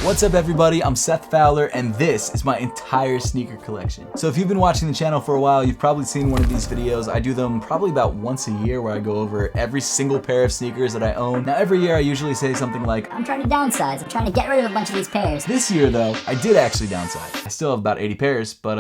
What's up everybody, I'm Seth Fowler and this is my entire sneaker collection. So if you've been watching the channel for a while, you've probably seen one of these videos. I do them probably about once a year where I go over every single pair of sneakers that I own. Now every year I usually say something like, I'm trying to downsize, I'm trying to get rid of a bunch of these pairs. This year though, I did actually downsize. I still have about 80 pairs, but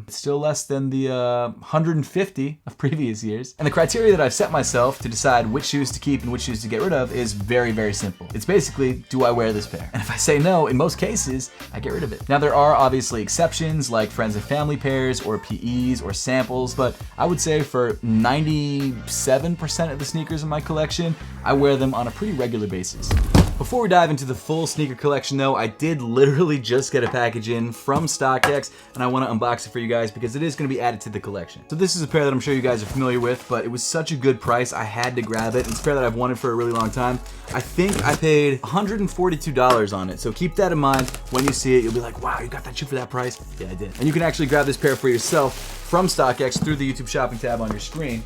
it's still less than the 150 of previous years. And the criteria that I've set myself to decide which shoes to keep and which shoes to get rid of is very, very simple. It's basically, do I wear this pair? And if I say no, in most cases, I get rid of it. Now there are obviously exceptions like friends and family pairs or PEs or samples, but I would say for 97% of the sneakers in my collection, I wear them on a pretty regular basis. Before we dive into the full sneaker collection though, I did literally just get a package in from StockX and I want to unbox it for you guys because it is going to be added to the collection. So this is a pair that I'm sure you guys are familiar with, but it was such a good price I had to grab it. It's a pair that I've wanted for a really long time. I think I paid $142 on it, so keep that in mind. When you see it, you'll be like, wow, you got that shoe for that price? Yeah, I did. And you can actually grab this pair for yourself from StockX through the YouTube shopping tab on your screen.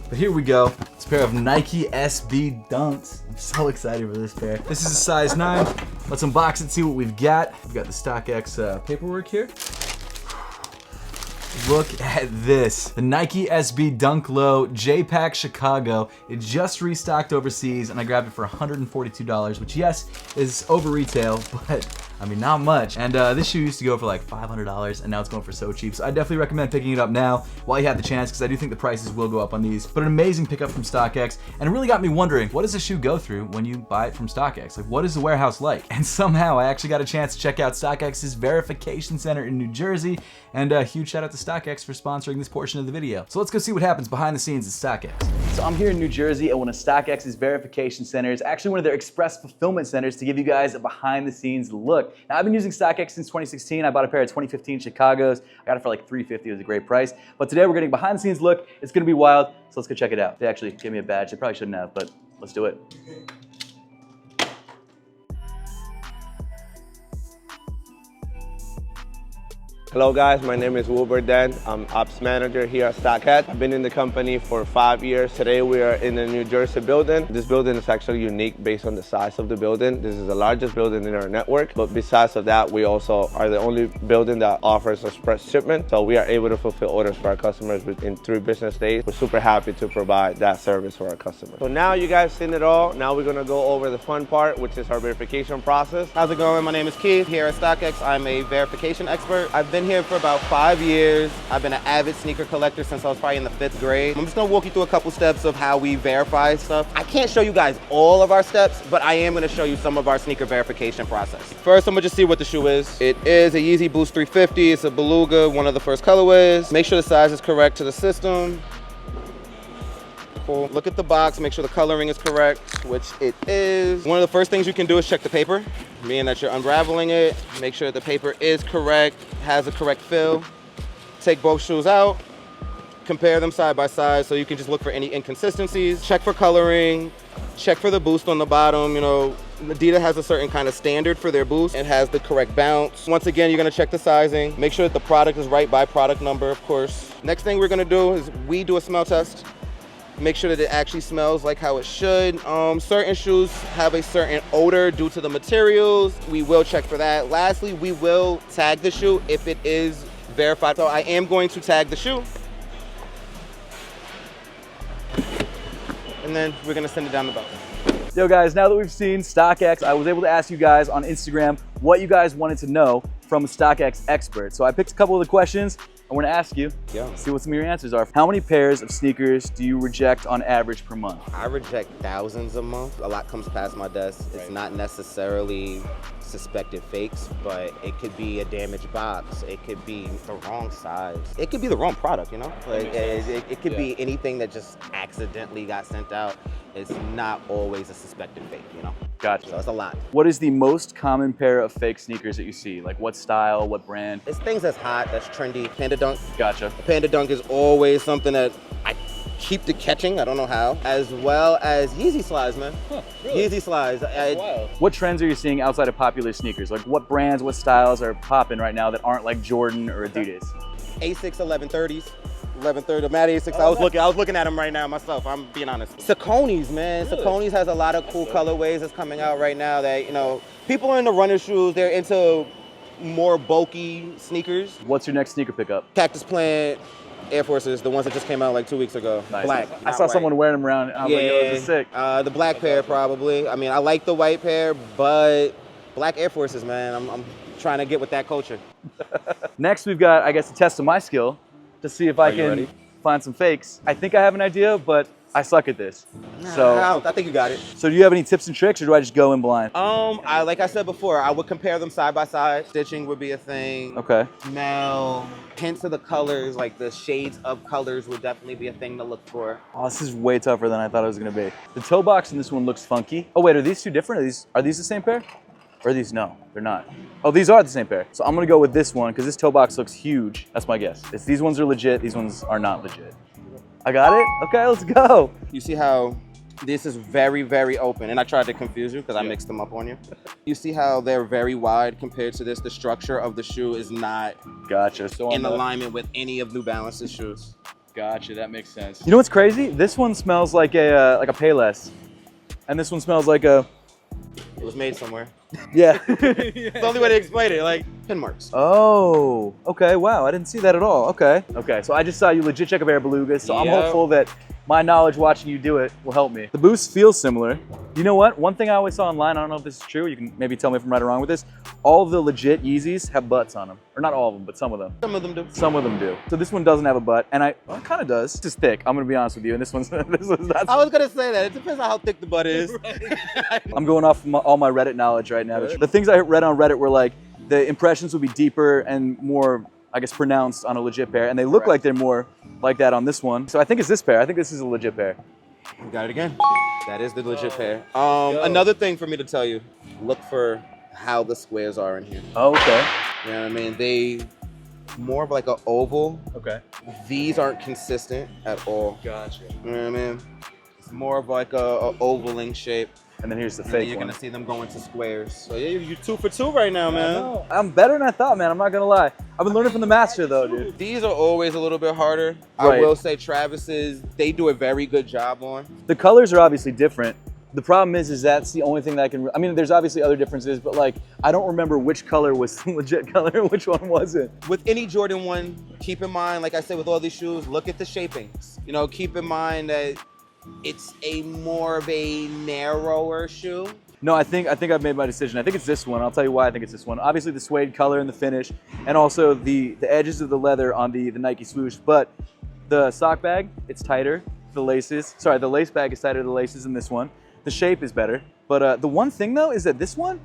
But here we go. It's a pair of Nike SB Dunks. I'm so excited for this pair. This is a size 9. Let's unbox it, see what we've got. We've got the StockX paperwork here. Look at this. The Nike SB Dunk Low J-Pack Chicago. It just restocked overseas and I grabbed it for $142, which yes, is over retail, but I mean, not much. And this shoe used to go for like $500 and now it's going for so cheap. So I definitely recommend picking it up now while you have the chance because I do think the prices will go up on these. But an amazing pickup from StockX, and it really got me wondering, what does a shoe go through when you buy it from StockX? Like, what is the warehouse like? And somehow I actually got a chance to check out StockX's verification center in New Jersey, and a huge shout out to StockX for sponsoring this portion of the video. So let's go see what happens behind the scenes at StockX. So I'm here in New Jersey at one of StockX's verification centers, actually one of their express fulfillment centers, to give you guys a behind the scenes look. Now I've been using StockX since 2016. I bought a pair of 2015 Chicago's. I got it for like $350, it was a great price. But today we're getting behind the scenes look. It's gonna be wild, so let's go check it out. They actually gave me a badge. They probably shouldn't have, but let's do it. Hello guys, my name is Wilbur Dan. I'm Ops Manager here at StockX. I've been in the company for 5 years. Today we are in the New Jersey building. This building is actually unique based on the size of the building. This is the largest building in our network, but besides of that, we also are the only building that offers express shipment. So we are able to fulfill orders for our customers within 3 business days. We're super happy to provide that service for our customers. So now you guys seen it all. Now we're gonna go over the fun part, which is our verification process. How's it going? My name is Keith. Here at StockX, I'm a verification expert. I've been here for about 5 years. I've been an avid sneaker collector since I was probably in the 5th grade. I'm just gonna walk you through a couple steps of how we verify stuff. I can't show you guys all of our steps, but I am gonna show you some of our sneaker verification process. First, I'm gonna just see what the shoe is. It is a Yeezy Boost 350. It's a Beluga, one of the first colorways. Make sure the size is correct to the system. Cool. Look at the box, make sure the coloring is correct, which it is. One of the first things you can do is check the paper, meaning that you're unraveling it. Make sure the paper is correct, has a correct fill. Take both shoes out, compare them side by side so you can just look for any inconsistencies. Check for coloring, check for the boost on the bottom. You know, Adidas has a certain kind of standard for their boost. It has the correct bounce. Once again, you're gonna check the sizing. Make sure that the product is right by product number, of course. Next thing we're gonna do is we do a smell test. Make sure that it actually smells like how it should. Certain shoes have a certain odor due to the materials. We will check for that. Lastly, we will tag the shoe if it is verified. So I am going to tag the shoe. And then we're gonna send it down the belt. Yo guys, now that we've seen StockX, I was able to ask you guys on Instagram what you guys wanted to know from a StockX expert. So I picked a couple of the questions I want to ask you, see what some of your answers are. How many pairs of sneakers do you reject on average per month? I reject thousands a month. A lot comes past my desk. It's not necessarily suspected fakes, but it could be a damaged box. It could be the wrong size. It could be the wrong product, you know? Like it could be anything that just accidentally got sent out. It's not always a suspected fake, you know? Gotcha. So it's a lot. What is the most common pair of fake sneakers that you see? Like what style, what brand? It's things that's hot, that's trendy. Panda Dunk. Gotcha. The Panda Dunk is always something that I keep the catching, I don't know how. As well as Yeezy slides, man. Huh, really? Yeezy slides. Wow. What trends are you seeing outside of popular sneakers? Like what brands, what styles are popping right now that aren't like Jordan or Adidas? A6 1130s. 1130. The Matt 86. I was looking at them right now myself. I'm being honest. Saucony's, man. Really? Saucony's has a lot of cool colorways that's coming out right now. That people are into runner shoes. They're into more bulky sneakers. What's your next sneaker pickup? Cactus Plant Air Forces, the ones that just came out like 2 weeks ago. Nice. Black. I saw someone wearing them around. I was like, yo, this is sick. The black pair probably. I mean, I like the white pair, but black Air Forces, man. I'm trying to get with that culture. Next, we've got, I guess, a test of my skill to see if I can find some fakes. I think I have an idea, but I suck at this. So I think you got it. So do you have any tips and tricks, or do I just go in blind? Like I said before, I would compare them side by side. Stitching would be a thing. Okay. Smell, hints of the colors, like the shades of colors would definitely be a thing to look for. Oh, this is way tougher than I thought it was gonna be. The toe box in this one looks funky. Oh wait, are these two different? Are these the same pair? Or are these, no, they're not. Oh, these are the same pair. So I'm gonna go with this one because this toe box looks huge. That's my guess. These ones are legit, these ones are not legit. I got it? Okay, let's go. You see how this is very, very open, and I tried to confuse you because I mixed them up on you. You see how they're very wide compared to this? The structure of the shoe is not So in alignment with any of New Balance's shoes. Gotcha, that makes sense. You know what's crazy? This one smells like a Payless, and this one smells like a... It was made somewhere. Yeah. It's the only way to explain it, like pin marks. Oh, okay, wow, I didn't see that at all. Okay, so I just saw you legit check a pair of belugas, so I'm hopeful that my knowledge watching you do it will help me. The boost feels similar. You know what? One thing I always saw online, I don't know if this is true, you can maybe tell me if I'm right or wrong with this, all the legit Yeezys have butts on them. Or not all of them, but some of them. Some of them do. Some of them do. So this one doesn't have a butt, and it kind of does. It's just thick, I'm gonna be honest with you, and this one's not. I was gonna say that, it depends on how thick the butt is. I'm going off all my Reddit knowledge right now. The things I read on Reddit were like, the impressions would be deeper and more, I guess, pronounced on a legit pair, and they look like they're more like that on this one. So I think it's this pair. I think this is a legit pair. You got it again. That is the legit pair. Another thing for me to tell you, look for how the squares are in here. Oh, okay. You know what I mean? They more of like an oval. Okay. These aren't consistent at all. Gotcha. You know what I mean? It's more of like a ovaling shape. And then here's the And fake then you're one. gonna see them going to squares. So yeah, you're 2 for 2 right now, man. I'm better than I thought, man. I'm not gonna lie. I've been learning from the master though, dude. These are always a little bit harder. Right. I will say Travis's, they do a very good job on. The colors are obviously different. The problem is that's the only thing that I can, I mean, there's obviously other differences, but like, I don't remember which color was the legit color and which one wasn't. With any Jordan 1, keep in mind, like I said, with all these shoes, look at the shapings. You know, keep in mind that it's more of a narrower shoe. No, I think I've made my decision. I think it's this one. I'll tell you why I think it's this one. Obviously the suede color and the finish, and also the edges of the leather on the Nike swoosh, but the sock bag, it's tighter. The laces, sorry, the lace bag is tighter to the laces in this one. The shape is better. But the one thing though is that this one,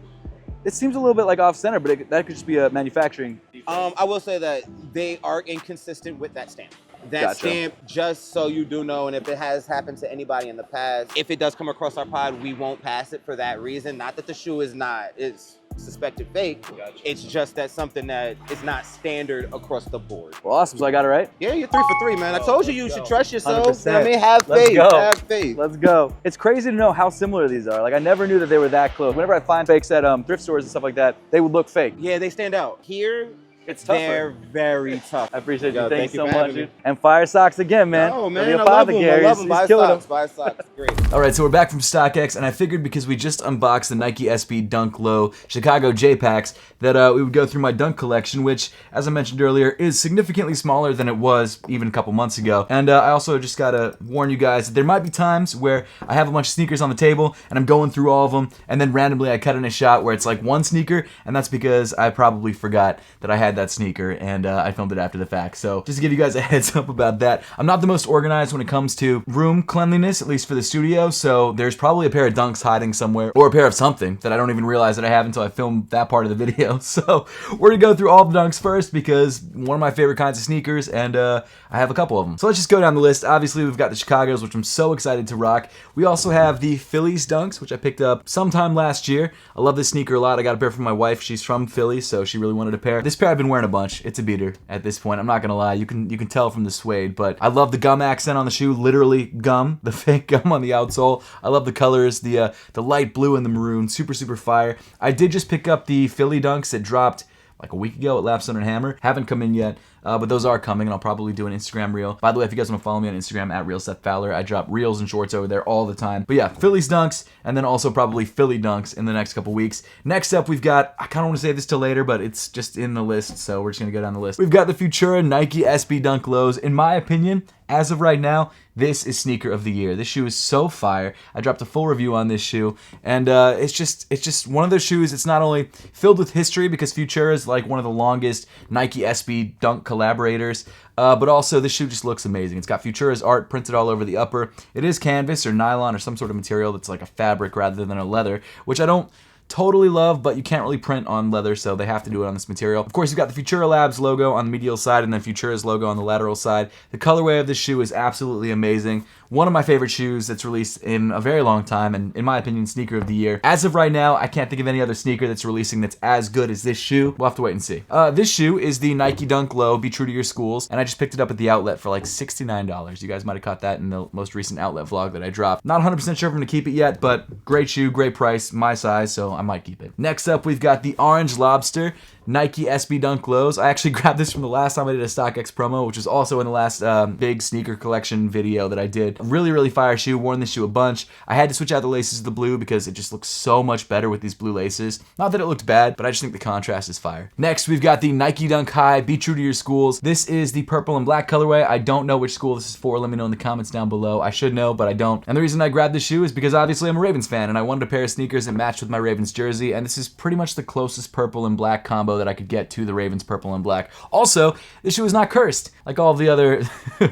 it seems a little bit like off center, but that could just be a manufacturing. I will say that they are inconsistent with that stamp. That stamp, just so you do know, and if it has happened to anybody in the past, if it does come across our pod, we won't pass it for that reason. Not that the shoe is not, it's suspected fake. It's just that something that is not standard across the board. Well, awesome, so I got it right? Yeah, you're 3 for 3, man. I told you you should trust yourself. 100%. I mean, have faith, have faith. Let's go. It's crazy to know how similar these are. Like, I never knew that they were that close. Whenever I find fakes at thrift stores and stuff like that, they would look fake. Yeah, they stand out. Here, it's tougher. They're very tough. I appreciate you. Thank you so for much, having me. dude. And fire socks again, man. Oh, man, The I love them. I Apothecary, love them. he's Buy killing socks. them. Buy socks. Great. All right, so we're back from StockX, and I figured because we just unboxed the Nike SB Dunk Low Chicago J-Packs that we would go through my dunk collection, which, as I mentioned earlier, is significantly smaller than it was even a couple months ago. And I also just gotta warn you guys that there might be times where I have a bunch of sneakers on the table, and I'm going through all of them, and then randomly I cut in a shot where it's like one sneaker, and that's because I probably forgot that I had that sneaker, and I filmed it after the fact. So just to give you guys a heads up about that, I'm not the most organized when it comes to room cleanliness, at least for the studio, so there's probably a pair of dunks hiding somewhere, or a pair of something that I don't even realize that I have until I film that part of the video. So we're gonna go through all the dunks first because one of my favorite kinds of sneakers, and I have a couple of them. So let's just go down the list. Obviously we've got the Chicagos, which I'm so excited to rock. We also have the Phillies dunks, which I picked up sometime last year. I love this sneaker a lot. I got a pair from my wife. She's from Philly, so she really wanted a pair. This pair I've been wearing a bunch. It's a beater at this point. I'm not gonna lie. You can tell from the suede, but I love the gum accent on the shoe. Literally gum, the fake gum on the outsole. I love the colors, the light blue and the maroon. Super, super fire. I did just pick up the Philly dunks that dropped like a week ago at Lapstone and Hammer. Haven't come in yet. but those are coming, and I'll probably do an Instagram reel. By the way, if you guys want to follow me on Instagram at Real Seth Fowler, I drop reels and shorts over there all the time. But yeah, Phillies dunks, and then also probably Philly dunks in the next couple weeks. Next up, we've got, I kind of want to save this till later, but it's just in the list, so we're just going to go down the list. We've got the Futura Nike SB Dunk Lows. In my opinion, as of right now, this is sneaker of the year. This shoe is so fire. I dropped a full review on this shoe, and it's just one of those shoes. It's not only filled with history because Futura is like one of the longest Nike SB Dunk collaborators, but also this shoe just looks amazing. It's got Futura's art printed all over the upper. It is canvas or nylon or some sort of material that's like a fabric rather than a leather, which I don't totally love, but you can't really print on leather, so they have to do it on this material. Of course, you've got the Futura Labs logo on the medial side and then Futura's logo on the lateral side. The colorway of this shoe is absolutely amazing. One of my favorite shoes that's released in a very long time, and in my opinion, sneaker of the year. As of right now, I can't think of any other sneaker that's releasing that's as good as this shoe. We'll have to wait and see. This shoe is the Nike Dunk Low, Be True to Your Schools, and I just picked it up at the outlet for like $69. You guys might have caught that in the most recent outlet vlog that I dropped. Not 100% sure if I'm gonna keep it yet, but great shoe, great price, my size, so I might keep it. Next up, we've got the Orange Lobster Nike SB Dunk Lows. I actually grabbed this from the last time I did a StockX promo, which was also in the last big sneaker collection video that I did. Really, really fire shoe. Worn this shoe a bunch. I had to switch out the laces to the blue because it just looks so much better with these blue laces. Not that it looked bad, but I just think the contrast is fire. Next, we've got the Nike Dunk High Be True to Your Schools. This is the purple and black colorway. I don't know which school this is for. Let me know in the comments down below. I should know, but I don't. And the reason I grabbed this shoe is because obviously I'm a Ravens fan and I wanted a pair of sneakers that matched with my Ravens jersey, and this is pretty much the closest purple and black combo that I could get to the Ravens purple and black. Also, this shoe is not cursed like all of the other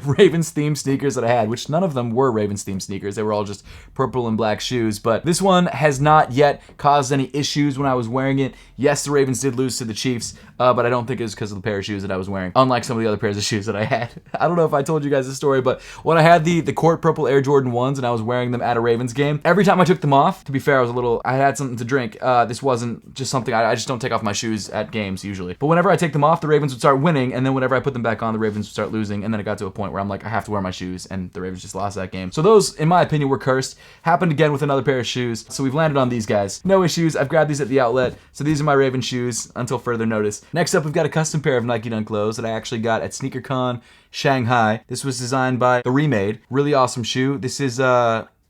Ravens themed sneakers that I had, which none of them were Ravens themed sneakers. They were all just purple and black shoes, but this one has not yet caused any issues when I was wearing it. Yes, the Ravens did lose to the Chiefs, but I don't think it was because of the pair of shoes that I was wearing, unlike some of the other pairs of shoes that I had. I don't know if I told you guys this story, but when I had the court purple Air Jordan 1s and I was wearing them at a Ravens game, every time I took them off, to be fair, I had something to drink. This wasn't just something, I just don't take off my shoes at games usually. But whenever I take them off, the Ravens would start winning, and then whenever I put them back on, the Ravens would start losing, and then it got to a point where I'm like, I have to wear my shoes, and the Ravens just lost that game. So those, in my opinion, were cursed. Happened again with another pair of shoes, so we've landed on these guys. No issues. I've grabbed these at the outlet, so these are my Raven shoes until further notice. Next up, we've got a custom pair of Nike Dunk Lows that I actually got at SneakerCon Shanghai. This was designed by The Remade. Really awesome shoe. This is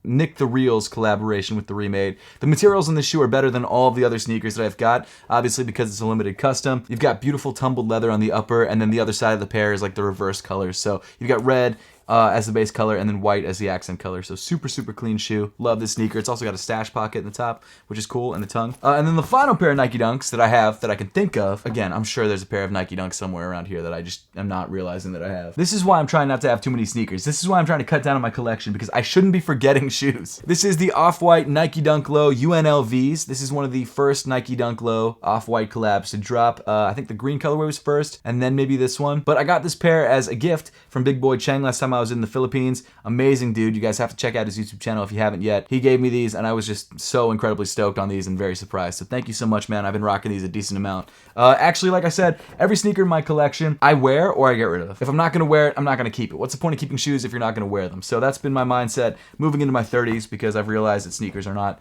Nick the Real's collaboration with The Remade. The materials on this shoe are better than all of the other sneakers that I've got, obviously because it's a limited custom. You've got beautiful tumbled leather on the upper, and then the other side of the pair is like the reverse colors. So you've got red as the base color and then white as the accent color. So super, super clean shoe. Love this sneaker. It's also got a stash pocket in the top, which is cool, and the tongue. And then the final pair of Nike Dunks that I have that I can think of, again, I'm sure there's a pair of Nike Dunks somewhere around here that I just am not realizing that I have. This is why I'm trying not to have too many sneakers. This is why I'm trying to cut down on my collection, because I shouldn't be forgetting shoes. This is the Off-White Nike Dunk Low UNLVs. This is one of the first Nike Dunk Low Off-White collabs to drop. I think the green colorway was first, and then maybe this one. But I got this pair as a gift from Big Boy Cheng last time I was in the Philippines. Amazing dude. You guys have to check out his YouTube channel if you haven't yet. He gave me these, and I was just so incredibly stoked on these and very surprised. So thank you so much, man. I've been rocking these a decent amount. Actually, like I said, every sneaker in my collection I wear or I get rid of. If I'm not going to wear it, I'm not going to keep it. What's the point of keeping shoes if you're not going to wear them? So that's been my mindset moving into my 30s, because I've realized that sneakers are not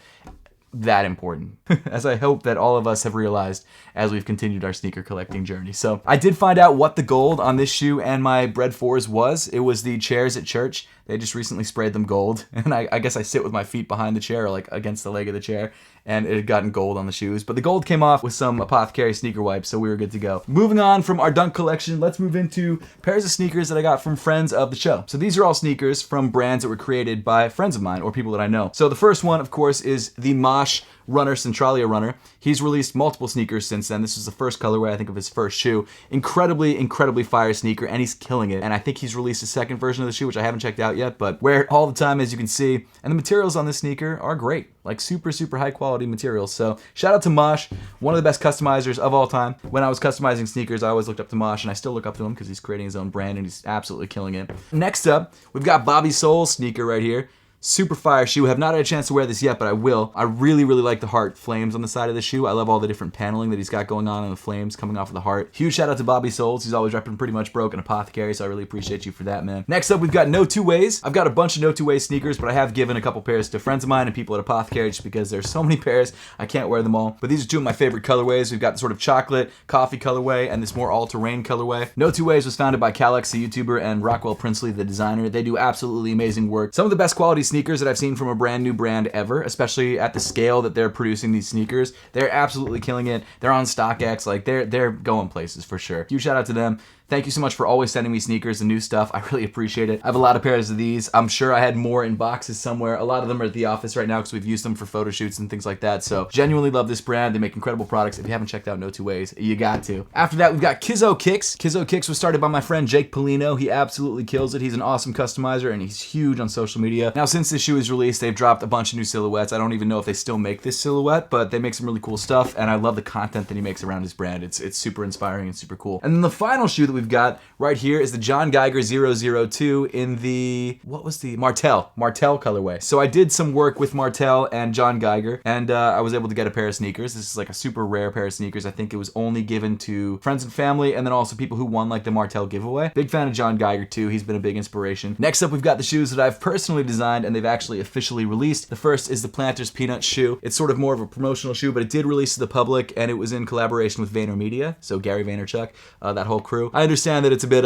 that important, as I hope that all of us have realized as we've continued our sneaker collecting journey. So I did find out what the gold on this shoe and my Bread 4s was. It was the chairs at church. They just recently sprayed them gold, and I guess I sit with my feet behind the chair, or like against the leg of the chair, and it had gotten gold on the shoes. But the gold came off with some Apothecary sneaker wipes, so we were good to go. Moving on from our dunk collection, let's move into pairs of sneakers that I got from friends of the show. So these are all sneakers from brands that were created by friends of mine or people that I know. So the first one, of course, is the Mosh Runner, Centralia Runner. He's released multiple sneakers since then. This is the first colorway, I think, of his first shoe. Incredibly, incredibly fire sneaker, and he's killing it. And I think he's released a second version of the shoe, which I haven't checked out yet, but wear it all the time, as you can see. And the materials on this sneaker are great. Like super, super high quality materials. So shout out to Mosh, one of the best customizers of all time. When I was customizing sneakers, I always looked up to Mosh, and I still look up to him because he's creating his own brand and he's absolutely killing it. Next up, we've got Bobby Soul's sneaker right here. Super fire shoe. Have not had a chance to wear this yet, but I will. I really, really like the heart flames on the side of the shoe. I love all the different paneling that he's got going on and the flames coming off of the heart. Huge shout out to Bobby Souls. He's always repping Pretty Much Broke and Apothecary, so I really appreciate you for that, man. Next up, we've got No Two Ways. I've got a bunch of No Two Ways sneakers, but I have given a couple pairs to friends of mine and people at Apothecary just because there's so many pairs, I can't wear them all. But these are two of my favorite colorways. We've got the sort of chocolate, coffee colorway, and this more all-terrain colorway. No Two Ways was founded by Calex, the YouTuber, and Rockwell Princely, the designer. They do absolutely amazing work. Some of the best quality sneakers that I've seen from a brand new brand ever, especially at the scale that they're producing these sneakers. They're absolutely killing it. They're on StockX. Like, they're going places for sure. Huge shout out to them. Thank you so much for always sending me sneakers and new stuff. I really appreciate it. I have a lot of pairs of these. I'm sure I had more in boxes somewhere. A lot of them are at the office right now because we've used them for photo shoots and things like that. So genuinely love this brand. They make incredible products. If you haven't checked out No Two Ways, you got to. After that, we've got Kizzo Kicks. Kizzo Kicks was started by my friend Jake Polino. He absolutely kills it. He's an awesome customizer and he's huge on social media. Now, since this shoe is released, they've dropped a bunch of new silhouettes. I don't even know if they still make this silhouette, but they make some really cool stuff. And I love the content that he makes around his brand. It's super inspiring and super cool. And then the final shoe that we've got right here is the John Geiger 002 in the, what was the, Martell colorway. So I did some work with Martell and John Geiger, and I was able to get a pair of sneakers. This is like a super rare pair of sneakers. I think it was only given to friends and family, and then also people who won like the Martell giveaway. Big fan of John Geiger too. He's been a big inspiration. Next up, we've got the shoes that I've personally designed, and they've actually officially released. The first is the Planters Peanut shoe. It's sort of more of a promotional shoe, but it did release to the public, and it was in collaboration with VaynerMedia, so Gary Vaynerchuk, that whole crew. I understand that it's a bit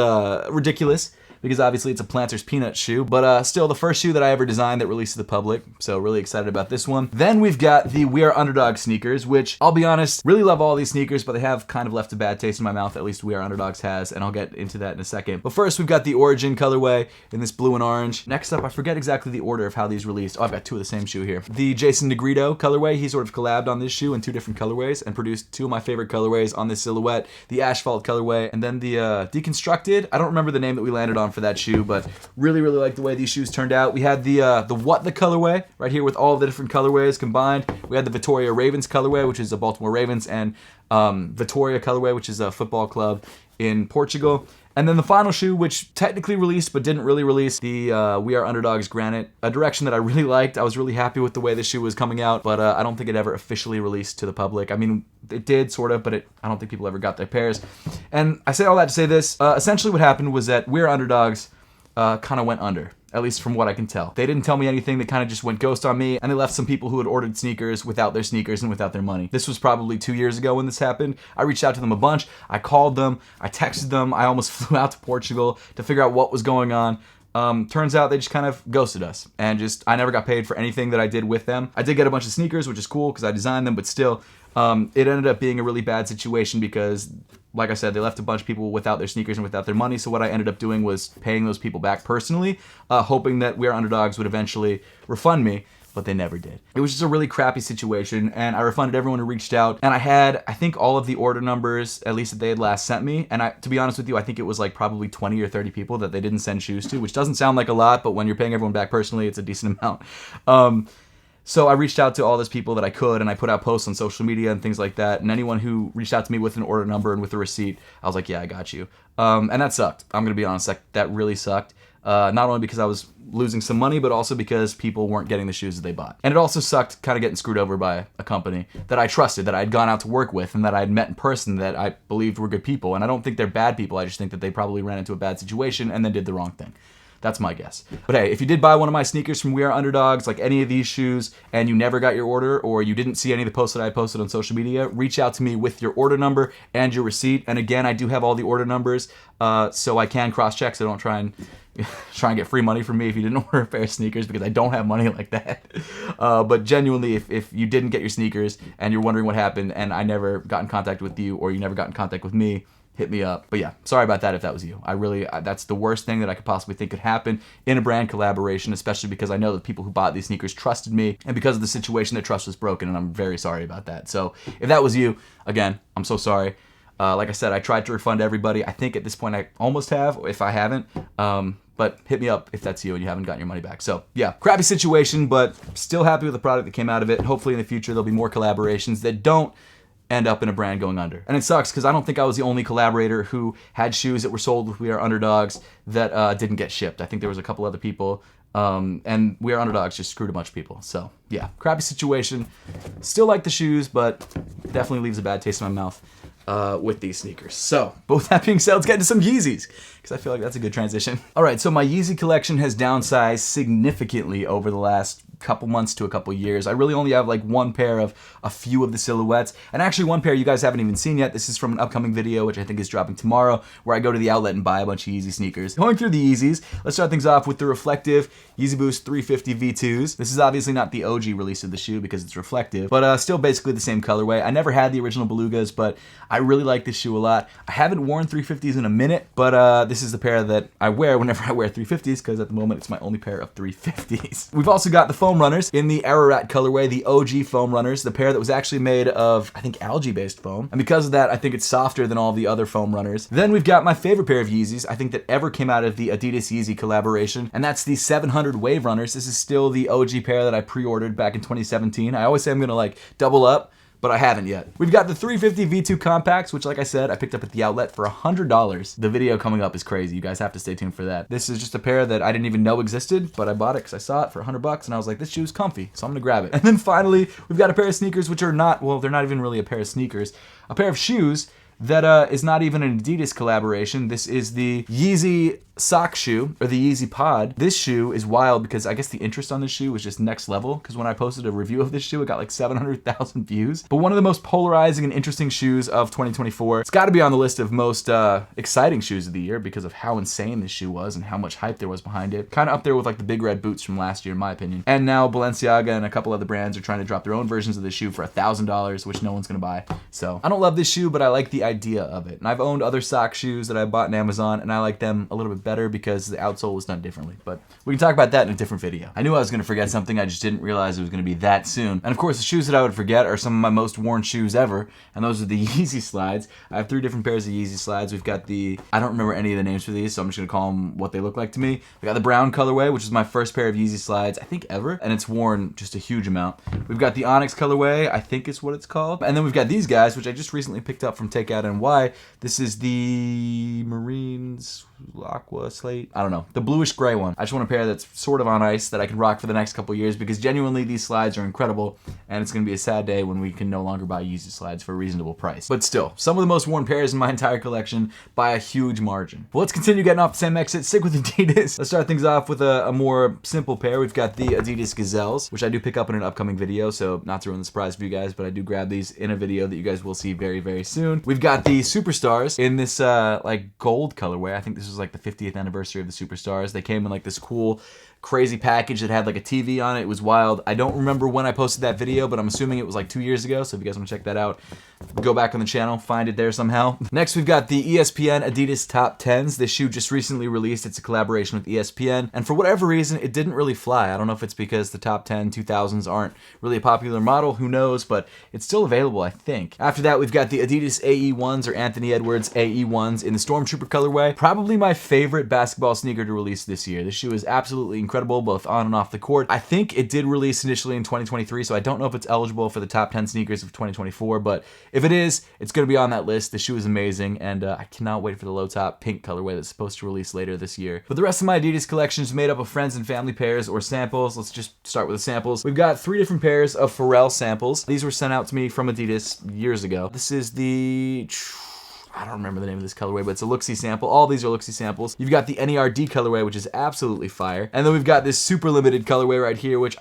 ridiculous because obviously it's a Planters Peanut shoe, but still the first shoe that I ever designed that released to the public, so really excited about this one. Then we've got the We Are Underdog sneakers, which I'll be honest, really love all these sneakers, but they have kind of left a bad taste in my mouth, at least We Are Underdogs has, and I'll get into that in a second. But first, we've got the Origin colorway in this blue and orange. Next up, I forget exactly the order of how these released. Oh, I've got two of the same shoe here. The Jason Negrito colorway, he sort of collabed on this shoe in two different colorways and produced two of my favorite colorways on this silhouette, the Asphalt colorway, and then the Deconstructed. I don't remember the name that we landed on for that shoe, but really, really like the way these shoes turned out. We had the What the colorway right here with all of the different colorways combined. We had the Vittoria Ravens colorway, which is a Baltimore Ravens, and Vittoria colorway, which is a football club in Portugal. And then the final shoe, which technically released but didn't really release, the We Are Underdogs Granite, a direction that I really liked. I was really happy with the way this shoe was coming out, but I don't think it ever officially released to the public. I mean, it did, sort of, but I don't think people ever got their pairs. And I say all that to say this. Essentially what happened was that We Are Underdogs kind of went under, at least from what I can tell. They didn't tell me anything. They kind of just went ghost on me, and they left some people who had ordered sneakers without their sneakers and without their money. This was probably 2 years ago when this happened. I reached out to them a bunch. I called them. I texted them. I almost flew out to Portugal to figure out what was going on. Turns out they just kind of ghosted us, and I never got paid for anything that I did with them. I did get a bunch of sneakers, which is cool because I designed them, but still, it ended up being a really bad situation because, like I said, they left a bunch of people without their sneakers and without their money. So what I ended up doing was paying those people back personally, hoping that We Are Underdogs would eventually refund me, but they never did. It was just a really crappy situation, and I refunded everyone who reached out, and I had, I think, all of the order numbers, at least that they had last sent me, and to be honest with you, I think it was like probably 20 or 30 people that they didn't send shoes to, which doesn't sound like a lot, but when you're paying everyone back personally, it's a decent amount. So I reached out to all those people that I could, and I put out posts on social media and things like that, and anyone who reached out to me with an order number and with a receipt, I was like, yeah, I got you. And that sucked. I'm going to be honest, that really sucked. Not only because I was losing some money, but also because people weren't getting the shoes that they bought. And it also sucked kind of getting screwed over by a company that I trusted, that I'd gone out to work with, and that I'd met in person, that I believed were good people. And I don't think they're bad people, I just think that they probably ran into a bad situation and then did the wrong thing. That's my guess. But hey, if you did buy one of my sneakers from We Are Underdogs, like any of these shoes, and you never got your order, or you didn't see any of the posts that I posted on social media, reach out to me with your order number and your receipt. And again, I do have all the order numbers, so I can cross-check, so don't try and get free money from me if you didn't order a pair of sneakers, because I don't have money like that. But genuinely, if you didn't get your sneakers and you're wondering what happened and I never got in contact with you, or you never got in contact with me, hit me up. But yeah, sorry about that if that was you. That's the worst thing that I could possibly think could happen in a brand collaboration, especially because I know that people who bought these sneakers trusted me, and because of the situation, their trust was broken, and I'm very sorry about that. So if that was you, again, I'm so sorry. Like I said, I tried to refund everybody. I think at this point I almost have, if I haven't. But hit me up if that's you and you haven't gotten your money back. So yeah, crappy situation, but still happy with the product that came out of it. Hopefully in the future there'll be more collaborations that don't end up in a brand going under. And it sucks because I don't think I was the only collaborator who had shoes that were sold with We Are Underdogs that didn't get shipped. I think there was a couple other people And We Are Underdogs just screwed a bunch of people. So yeah, crappy situation. Still like the shoes, but definitely leaves a bad taste in my mouth with these sneakers. So, but with that being said, let's get into some Yeezys, because I feel like that's a good transition. All right, so my Yeezy collection has downsized significantly over the last couple months to a couple years. I really only have like one pair of a few of the silhouettes, and actually one pair you guys haven't even seen yet. This is from an upcoming video, which I think is dropping tomorrow, where I go to the outlet and buy a bunch of Yeezy sneakers. Going through the Yeezys, let's start things off with the reflective Yeezy Boost 350 V2s. This is obviously not the OG release of the shoe because it's reflective, but still basically the same colorway. I never had the original Belugas, but I really like this shoe a lot. I haven't worn 350s in a minute, but this is the pair that I wear whenever I wear 350s, because at the moment it's my only pair of 350s. We've also got the foam runners in the Ararat colorway, the OG foam runners, the pair that was actually made of, I think, algae-based foam. And because of that, I think it's softer than all the other foam runners. Then we've got my favorite pair of Yeezys, I think, that ever came out of the Adidas Yeezy collaboration, and that's the 700 Wave Runners. This is still the OG pair that I pre-ordered back in 2017. I always say I'm gonna like double up, but I haven't yet. We've got the 350 V2 Compacts, which, like I said, I picked up at the outlet for $100. The video coming up is crazy. You guys have to stay tuned for that. This is just a pair that I didn't even know existed, but I bought it because I saw it for $100, and I was like, this shoe's comfy, so I'm gonna grab it. And then finally, we've got a pair of sneakers, which are not, well, they're not even really a pair of sneakers, a pair of shoes that is not even an Adidas collaboration. This is the Yeezy sock shoe, or the Yeezy Pod. This shoe is wild because I guess the interest on this shoe was just next level, because when I posted a review of this shoe, it got like 700,000 views. But one of the most polarizing and interesting shoes of 2024. It's got to be on the list of most exciting shoes of the year because of how insane this shoe was and how much hype there was behind it. Kind of up there with like the big red boots from last year, in my opinion. And now Balenciaga and a couple other brands are trying to drop their own versions of this shoe for $1,000, which no one's gonna buy. So I don't love this shoe, but I like the idea of it. And I've owned other sock shoes that I bought on Amazon, and I like them a little bit better because the outsole was done differently. But we can talk about that in a different video. I knew I was going to forget something, I just didn't realize it was going to be that soon. And of course, the shoes that I would forget are some of my most worn shoes ever, and those are the Yeezy slides. I have 3 different pairs of Yeezy slides. We've got the, I don't remember any of the names for these, so I'm just going to call them what they look like to me. We got the brown colorway, which is my first pair of Yeezy slides, I think ever, and it's worn just a huge amount. We've got the Onyx colorway, I think is what it's called. And then we've got these guys, which I just recently picked up from Takeout NY. This is the Marines Aqua Slate, I don't know, the bluish gray one. I just want a pair that's sort of on ice that I can rock for the next couple years, because genuinely these slides are incredible, and it's going to be a sad day when we can no longer buy Yeezy slides for a reasonable price. But still, some of the most worn pairs in my entire collection by a huge margin. But let's continue getting off the same exit, stick with Adidas. Let's start things off with a more simple pair. We've got the Adidas Gazelles, which I do pick up in an upcoming video, so not to ruin the surprise for you guys, but I do grab these in a video that you guys will see very, very soon. We've got the Superstars in this like gold colorway. I think this was like the 50th anniversary of the Superstars. They came in like this cool, crazy package that had like a TV on it. It was wild. I don't remember when I posted that video, but I'm assuming it was like 2 years ago, so if you guys want to check that out, go back on the channel, find it there somehow. Next, we've got the ESPN Adidas Top 10s. This shoe just recently released. It's a collaboration with ESPN, and for whatever reason, it didn't really fly. I don't know if it's because the Top 10 2000s aren't really a popular model, who knows, but it's still available, I think. After that, we've got the Adidas AE1s, or Anthony Edwards AE1s, in the Stormtrooper colorway. Probably my favorite basketball sneaker to release this year. This shoe is absolutely incredible, both on and off the court. I think it did release initially in 2023, so I don't know if it's eligible for the top 10 sneakers of 2024, but if it is, it's going to be on that list. The shoe is amazing, and I cannot wait for the low top pink colorway that's supposed to release later this year. But the rest of my Adidas collection is made up of friends and family pairs or samples. Let's just start with the samples. We've got 3 different pairs of Pharrell samples. These were sent out to me from Adidas years ago. This is the, I don't remember the name of this colorway, but it's a look-see sample. All these are look-see samples. You've got the NERD colorway, which is absolutely fire. And then we've got this super limited colorway right here, which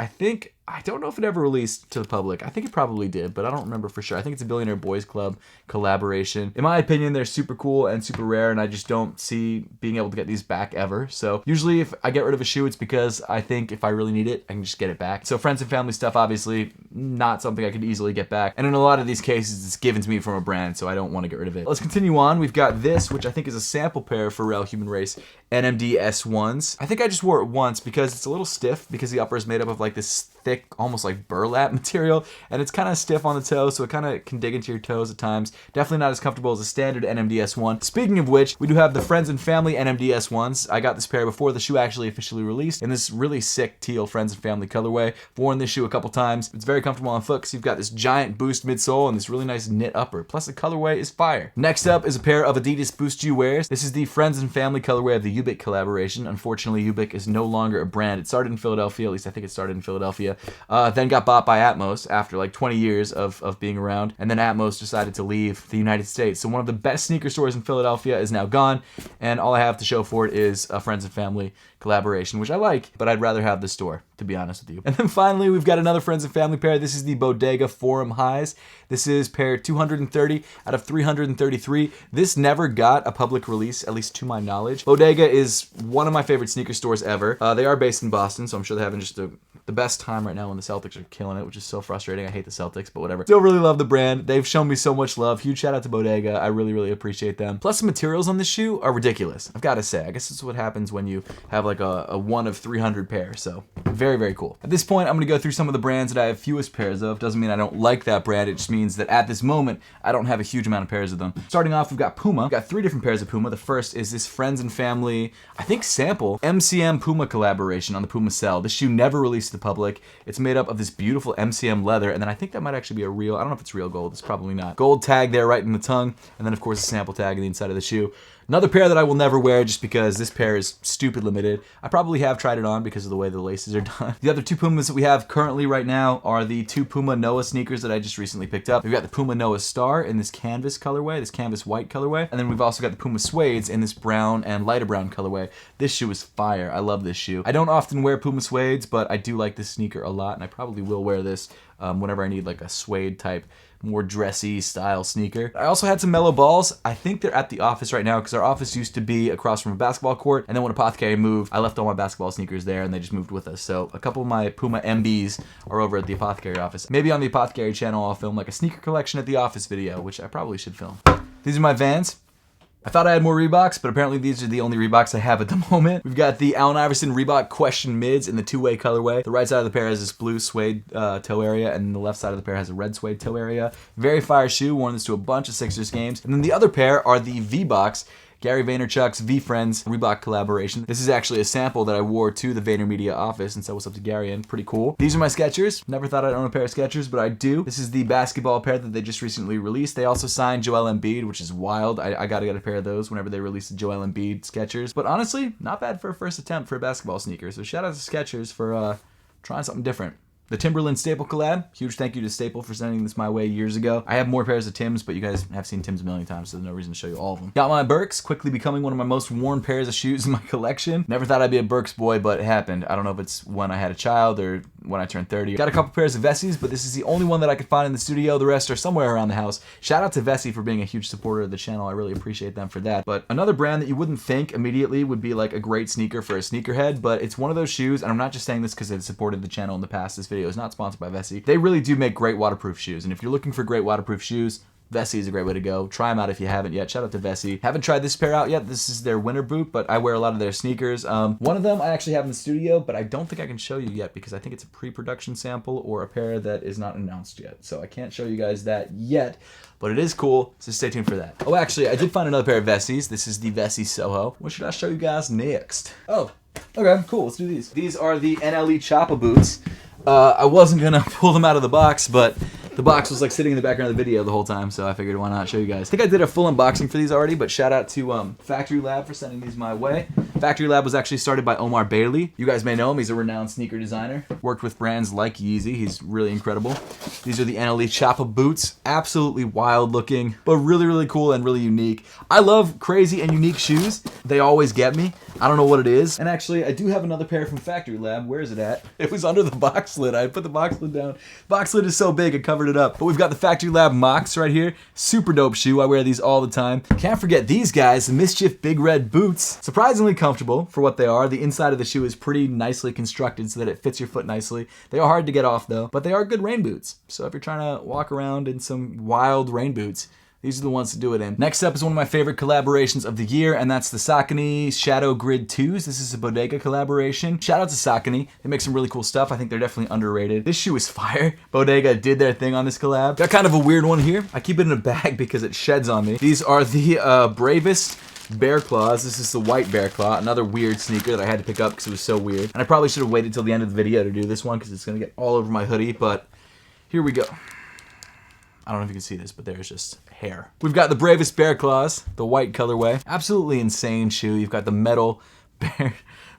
I don't know if it ever released to the public. I think it probably did, but I don't remember for sure. I think it's a Billionaire Boys Club collaboration. In my opinion, they're super cool and super rare, and I just don't see being able to get these back ever. So usually if I get rid of a shoe, it's because I think if I really need it, I can just get it back. So friends and family stuff, obviously, not something I could easily get back. And in a lot of these cases, it's given to me from a brand, so I don't want to get rid of it. Let's continue on. We've got this, which I think is a sample pair for Pharrell Human Race NMD S1s. I think I just wore it once because it's a little stiff, because the upper is made up of like this thick, almost like burlap material, and it's kind of stiff on the toe, so it kind of can dig into your toes at times. Definitely not as comfortable as a standard NMDS one. Speaking of which, we do have the Friends and Family NMDS ones. I got this pair before the shoe actually officially released in this really sick teal Friends and Family colorway. I've worn this shoe a couple times. It's very comfortable on foot because you've got this giant boost midsole and this really nice knit upper. Plus the colorway is fire. Next up is a pair of Adidas Boost You wears. This is the Friends and Family colorway of the Ubik collaboration. Unfortunately, Ubik is no longer a brand. It started in Philadelphia, at least I think it started in Philadelphia, then got bought by Atmos after like 20 years of being around, and then Atmos decided to leave the United States. So one of the best sneaker stores in Philadelphia is now gone, and all I have to show for it is a Friends and Family collaboration, which I like, but I'd rather have the store, to be honest with you. And then finally, we've got another Friends and Family pair. This is the Bodega Forum Highs. This is pair 230 out of 333. This never got a public release, at least to my knowledge. Bodega is one of my favorite sneaker stores ever. They are based in Boston, so I'm sure they're having just the best time right now when the Celtics are killing it, which is so frustrating. I hate the Celtics, but whatever. Still really love the brand. They've shown me so much love. Huge shout out to Bodega. I really, really appreciate them. Plus the materials on this shoe are ridiculous, I've got to say. I guess this is what happens when you have like a 1 of 300 pair, so very, very cool. At this point, I'm going to go through some of the brands that I have fewest pairs of. Doesn't mean I don't like that brand, it just means that at this moment, I don't have a huge amount of pairs of them. Starting off, we've got Puma. We've got 3 different pairs of Puma. The first is this Friends and Family, I think sample, MCM Puma collaboration on the Puma Cell. This shoe never released to the public. It's made up of this beautiful MCM leather, and then I think that might actually be a real, I don't know if it's real gold, it's probably not. Gold tag there right in the tongue, and then of course a sample tag on the inside of the shoe. Another pair that I will never wear just because this pair is stupid limited. I probably have tried it on because of the way the laces are done. The other 2 Pumas that we have currently right now are the 2 Puma Noah sneakers that I just recently picked up. We've got the Puma Noah Star in this canvas colorway, this canvas white colorway, and then we've also got the Puma Suedes in this brown and lighter brown colorway. This shoe is fire. I love this shoe. I don't often wear Puma Suedes, but I do like this sneaker a lot, and I probably will wear this whenever I need like a suede type, more dressy style sneaker. I also had some Mellow Balls. I think they're at the office right now because our office used to be across from a basketball court, and then when Apothecary moved, I left all my basketball sneakers there and they just moved with us. So a couple of my Puma MBs are over at the Apothecary office. Maybe on the Apothecary channel I'll film like a sneaker collection at the office video, which I probably should film. These are my Vans. I thought I had more Reeboks, but apparently these are the only Reeboks I have at the moment. We've got the Allen Iverson Reebok Question Mids in the 2-way colorway. The right side of the pair has this blue suede toe area, and the left side of the pair has a red suede toe area. Very fire shoe, worn this to a bunch of Sixers games. And then the other pair are the V-Box, Gary Vaynerchuk's V-Friends Reebok collaboration. This is actually a sample that I wore to the VaynerMedia office and said what's up to Gary in. Pretty cool. These are my Skechers. Never thought I'd own a pair of Skechers, but I do. This is the basketball pair that they just recently released. They also signed Joel Embiid, which is wild. I gotta get a pair of those whenever they release the Joel Embiid Skechers. But honestly, not bad for a first attempt for a basketball sneaker. So shout out to Skechers for trying something different. The Timberland Staple collab, huge thank you to Staple for sending this my way years ago. I have more pairs of Tims, but you guys have seen Tims a million times, so there's no reason to show you all of them. Got my Birks, quickly becoming one of my most worn pairs of shoes in my collection. Never thought I'd be a Birks boy, but it happened. I don't know if it's when I had a child or when I turned 30. Got a couple pairs of Vessies, but this is the only one that I could find in the studio. The rest are somewhere around the house. Shout out to Vessi for being a huge supporter of the channel. I really appreciate them for that. But another brand that you wouldn't think immediately would be like a great sneaker for a sneakerhead, but it's one of those shoes, and I'm not just saying this because they've supported the channel in the past. This video is not sponsored by Vessi. They really do make great waterproof shoes, and if you're looking for great waterproof shoes, Vessi is a great way to go. Try them out if you haven't yet. Shout out to Vessi. Haven't tried this pair out yet. This is their winter boot, but I wear a lot of their sneakers. One of them I actually have in the studio, but I don't think I can show you yet because I think it's a pre-production sample or a pair that is not announced yet. So I can't show you guys that yet, but it is cool, so stay tuned for that. Oh, actually, I did find another pair of Vessis. This is the Vessi Soho. What should I show you guys next? Oh, okay, cool. Let's do these. These are the NLE Choppa boots. I wasn't gonna pull them out of the box, but the box was like sitting in the background of the video the whole time, so I figured why not show you guys. I think I did a full unboxing for these already, but shout out to Factory Lab for sending these my way. Factory Lab was actually started by Omar Bailey. You guys may know him. He's a renowned sneaker designer. Worked with brands like Yeezy. He's really incredible. These are the NLE Choppa boots. Absolutely wild looking, but really, really cool and really unique. I love crazy and unique shoes. They always get me. I don't know what it is. And actually, I do have another pair from Factory Lab. Where is it at? It was under the box lid. I put the box lid down. Box lid is so big, it covered it up. But we've got the Factory Lab Mocs right here. Super dope shoe. I wear these all the time. Can't forget these guys, the Mischief Big Red boots. Surprisingly comfortable for what they are. The inside of the shoe is pretty nicely constructed so that it fits your foot nicely. They are hard to get off though, but they are good rain boots. So if you're trying to walk around in some wild rain boots, These are the ones to do it in. Next up is one of my favorite collaborations of the year, and that's the Saucony Shadow Grid 2s. This is a Bodega collaboration. Shout out to Saucony. They make some really cool stuff. I think they're definitely underrated. This shoe is fire. Bodega did their thing on this collab. Got kind of a weird one here. I keep it in a bag because it sheds on me. These are the Bravest Bear Claws. This is the white Bear Claw, another weird sneaker that I had to pick up because it was so weird. And I probably should have waited till the end of the video to do this one because it's going to get all over my hoodie, but here we go. I don't know if you can see this, but there's just hair. We've got the Bravest Bear Claws, the white colorway. Absolutely insane shoe. You've got the metal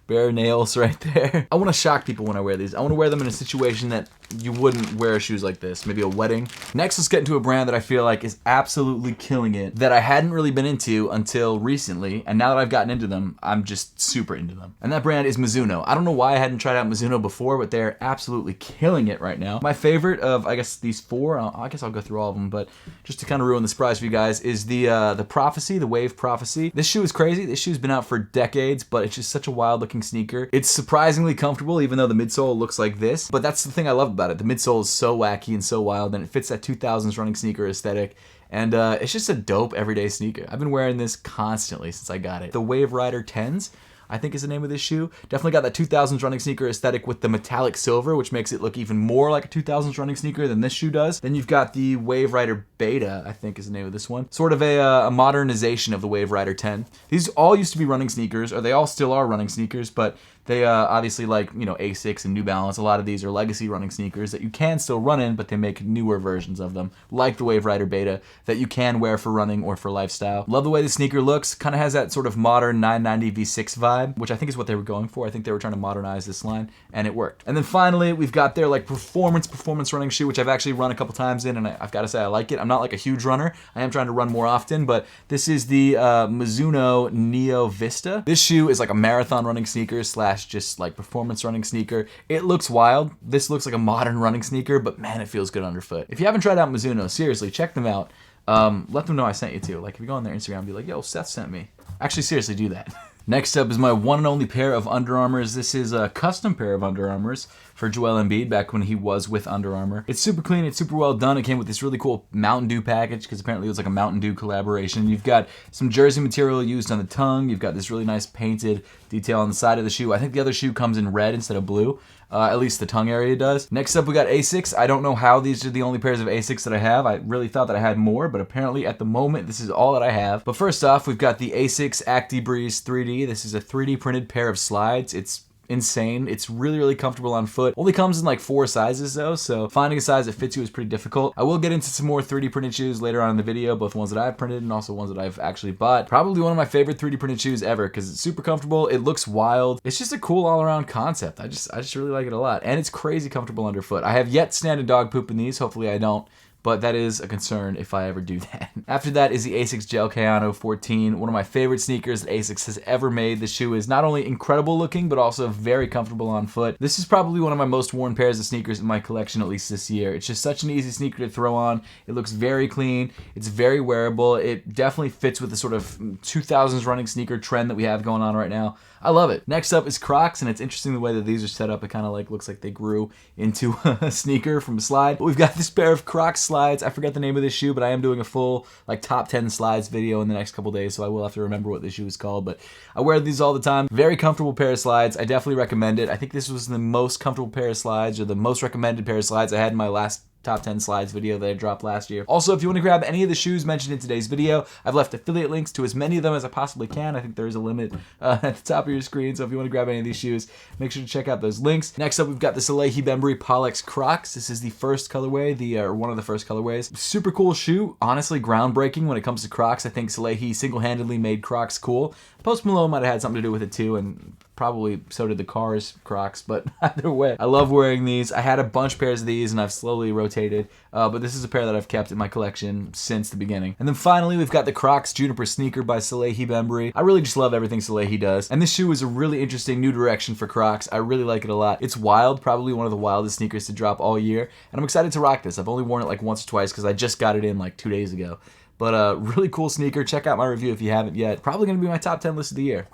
bear nails right there. I want to shock people when I wear these. I want to wear them in a situation that you wouldn't wear shoes like this, maybe a wedding. Next, let's get into a brand that I feel like is absolutely killing it, that I hadn't really been into until recently, and now that I've gotten into them, I'm just super into them. And that brand is Mizuno. I don't know why I hadn't tried out Mizuno before, but they're absolutely killing it right now. My favorite of, I guess, these four, I guess I'll go through all of them, but just to kind of ruin the surprise for you guys, is the Prophecy, the Wave Prophecy. This shoe is crazy. This shoe's been out for decades, but it's just such a wild looking sneaker. It's surprisingly comfortable, even though the midsole looks like this, but that's the thing I love about it. The midsole is so wacky and so wild, and it fits that 2000s running sneaker aesthetic. And it's just a dope everyday sneaker. I've been wearing this constantly since I got it. The Wave Rider 10s, I think is the name of this shoe. Definitely got that 2000s running sneaker aesthetic with the metallic silver, which makes it look even more like a 2000s running sneaker than this shoe does. Then you've got the Wave Rider Beta, I think is the name of this one. Sort of a modernization of the Wave Rider 10. These all used to be running sneakers, or they all still are running sneakers, but they obviously, like, you know, Asics and New Balance, a lot of these are legacy running sneakers that you can still run in, but they make newer versions of them, like the Wave Rider Beta, that you can wear for running or for lifestyle. Love the way the sneaker looks. Kind of has that sort of modern 990 V6 vibe, which I think is what they were going for. I think they were trying to modernize this line, and it worked. And then finally, we've got their like performance running shoe, which I've actually run a couple times in, and I've got to say I like it. I'm not like a huge runner. I am trying to run more often, but this is the Mizuno Neo Vista. This shoe is like a marathon running sneaker slash just like performance running sneaker. It looks wild. This looks like a modern running sneaker, but man, it feels good underfoot. If you haven't tried out Mizuno, seriously, check them out. Let them know I sent you too. Like if you go on their Instagram and be like, yo, Seth sent me. Actually, seriously, do that. Next up is my one and only pair of Under Armours. This is a custom pair of Under Armours for Joel Embiid back when he was with Under Armour. It's super clean, it's super well done. It came with this really cool Mountain Dew package because apparently it was like a Mountain Dew collaboration. You've got some jersey material used on the tongue. You've got this really nice painted detail on the side of the shoe. I think the other shoe comes in red instead of blue. At least the tongue area does. Next up, we got Asics. I don't know how these are the only pairs of Asics that I have. I really thought that I had more, but apparently at the moment, this is all that I have. But first off, we've got the Asics ActiBreeze 3D. This is a 3D printed pair of slides. It's insane. It's really, really comfortable on foot. Only comes in like 4 sizes though, so finding a size that fits you is pretty difficult. I will get into some more 3D printed shoes later on in the video, both ones that I've printed and also ones that I've actually bought. Probably one of my favorite 3D printed shoes ever because it's super comfortable. It looks wild. It's just a cool all around concept. I just really like it a lot. And it's crazy comfortable underfoot. I have yet to stand a dog poop in these. Hopefully I don't. But that is a concern if I ever do that. After that is the Asics Gel Kayano 14, one of my favorite sneakers that Asics has ever made. The shoe is not only incredible looking, but also very comfortable on foot. This is probably one of my most worn pairs of sneakers in my collection, at least this year. It's just such an easy sneaker to throw on. It looks very clean. It's very wearable. It definitely fits with the sort of 2000s running sneaker trend that we have going on right now. I love it. Next up is Crocs, and it's interesting the way that these are set up. It kind of like looks like they grew into a sneaker from a slide. But we've got this pair of Crocs slides. I forget the name of this shoe, but I am doing a full like top 10 slides video in the next couple days, so I will have to remember what this shoe is called. But I wear these all the time. Very comfortable pair of slides. I definitely recommend it. I think this was the most comfortable pair of slides, or the most recommended pair of slides I had in my last top 10 slides video that I dropped last year. Also, if you want to grab any of the shoes mentioned in today's video, I've left affiliate links to as many of them as I possibly can. I think there is a limit at the top of your screen, so if you want to grab any of these shoes, make sure to check out those links. Next up, we've got the Salehi Bembury Pollex Crocs. This is the first colorway, or one of the first colorways. Super cool shoe. Honestly, groundbreaking when it comes to Crocs. I think Salehi single-handedly made Crocs cool. Post Malone might have had something to do with it too, and probably so did the Cars Crocs, but either way, I love wearing these. I had a bunch of pairs of these and I've slowly rotated, but this is a pair that I've kept in my collection since the beginning. And then finally, we've got the Crocs Juniper Sneaker by Salehi Bembury. I really just love everything Salehi does, and this shoe is a really interesting new direction for Crocs. I really like it a lot. It's wild, probably one of the wildest sneakers to drop all year, and I'm excited to rock this. I've only worn it like once or twice because I just got it in like 2 days ago. But really cool sneaker. Check out my review if you haven't yet. Probably going to be my top 10 list of the year.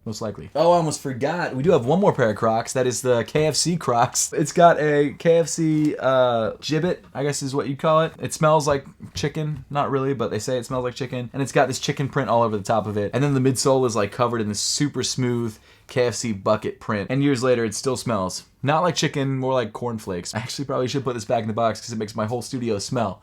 most likely. Oh, I almost forgot. We do have one more pair of Crocs. That is the KFC Crocs. It's got a KFC gibbet, I guess is what you call it. It smells like chicken. Not really, but they say it smells like chicken. And it's got this chicken print all over the top of it. And then the midsole is like covered in this super smooth KFC bucket print. And years later, it still smells not like chicken, more like cornflakes. I actually probably should put this back in the box because it makes my whole studio smell,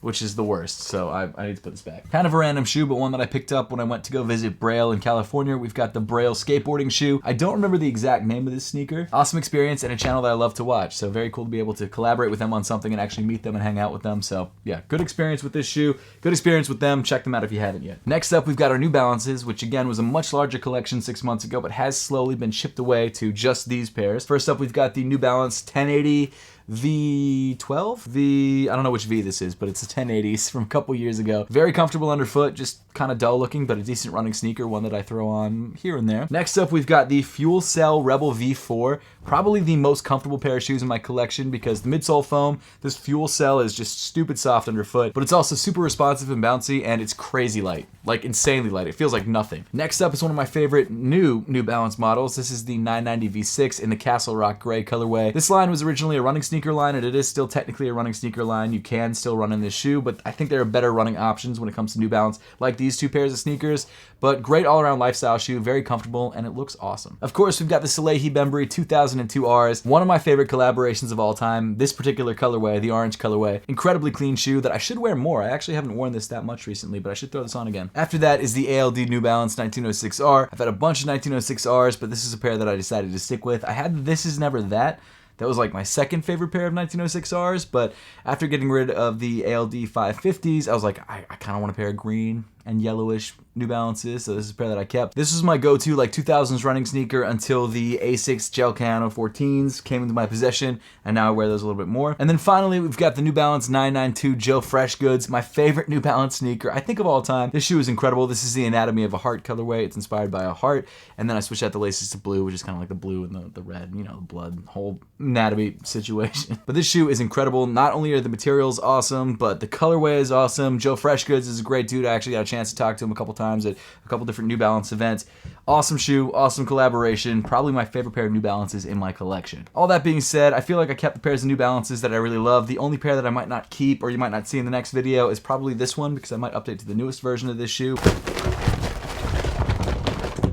which is the worst, so I need to put this back. Kind of a random shoe, but one that I picked up when I went to go visit Braille in California. We've got the Braille skateboarding shoe. I don't remember the exact name of this sneaker. Awesome experience and a channel that I love to watch, so very cool to be able to collaborate with them on something and actually meet them and hang out with them. So yeah, good experience with this shoe, good experience with them. Check them out if you haven't yet. Next up, we've got our New Balances, which again was a much larger collection 6 months ago, but has slowly been shipped away to just these pairs. First up, we've got the New Balance 1080 V12? I don't know which V this is, but it's a 1080s from a couple years ago. Very comfortable underfoot, just kind of dull looking, but a decent running sneaker, one that I throw on here and there. Next up, we've got the Fuel Cell Rebel V4. Probably the most comfortable pair of shoes in my collection because the midsole foam, this Fuel Cell is just stupid soft underfoot, but it's also super responsive and bouncy, and it's crazy light, like insanely light. It feels like nothing. Next up is one of my favorite New Balance models. This is the 990 V6 in the Castle Rock gray colorway. This line was originally a running sneaker line, and it is still technically a running sneaker line. You can still run in this shoe, but I think there are better running options when it comes to New Balance, like these two pairs of sneakers. But great all-around lifestyle shoe, very comfortable, and it looks awesome. Of course, we've got the Salehi Bembury 2002 Rs, one of my favorite collaborations of all time. This particular colorway, the orange colorway, incredibly clean shoe that I should wear more. I actually haven't worn this that much recently, but I should throw this on again. After that is the ALD New Balance 1906R. I've had a bunch of 1906Rs, but this is a pair that I decided to stick with. I had This Is Never That. That was like my second favorite pair of 1906Rs, but after getting rid of the ALD 550s, I was like, I kind of want a pair of green and yellowish New Balances, so this is a pair that I kept. This was my go-to like 2000s running sneaker until the Asics Gel Cano 14s came into my possession, and now I wear those a little bit more. And then finally, we've got the New Balance 992 Joe Freshgoods, my favorite New Balance sneaker, I think of all time. This shoe is incredible. This is the Anatomy of a Heart colorway. It's inspired by a heart, and then I switched out the laces to blue, which is kind of like the blue and the red, you know, the blood, whole anatomy situation. But this shoe is incredible. Not only are the materials awesome, but the colorway is awesome. Joe Freshgoods is a great dude. I actually got a chance to talk to him a couple times at a couple different New Balance events. Awesome shoe, awesome collaboration, probably my favorite pair of New Balances in my collection. All that being said, I feel like I kept the pairs of New Balances that I really love. The only pair that I might not keep or you might not see in the next video is probably this one because I might update to the newest version of this shoe.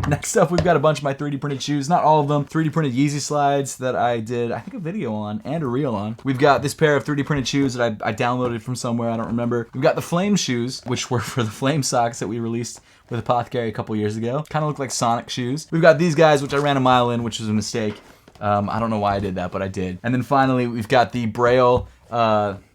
Next up, we've got a bunch of my 3D printed shoes, not all of them. 3D printed Yeezy slides that I did, I think, a video on and a reel on. We've got this pair of 3D printed shoes that I downloaded from somewhere, I don't remember. We've got the Flame shoes, which were for the Flame socks that we released with Apothecary a couple years ago. Kind of look like Sonic shoes. We've got these guys, which I ran a mile in, which was a mistake. I don't know why I did that, but I did. And then finally, we've got the Braille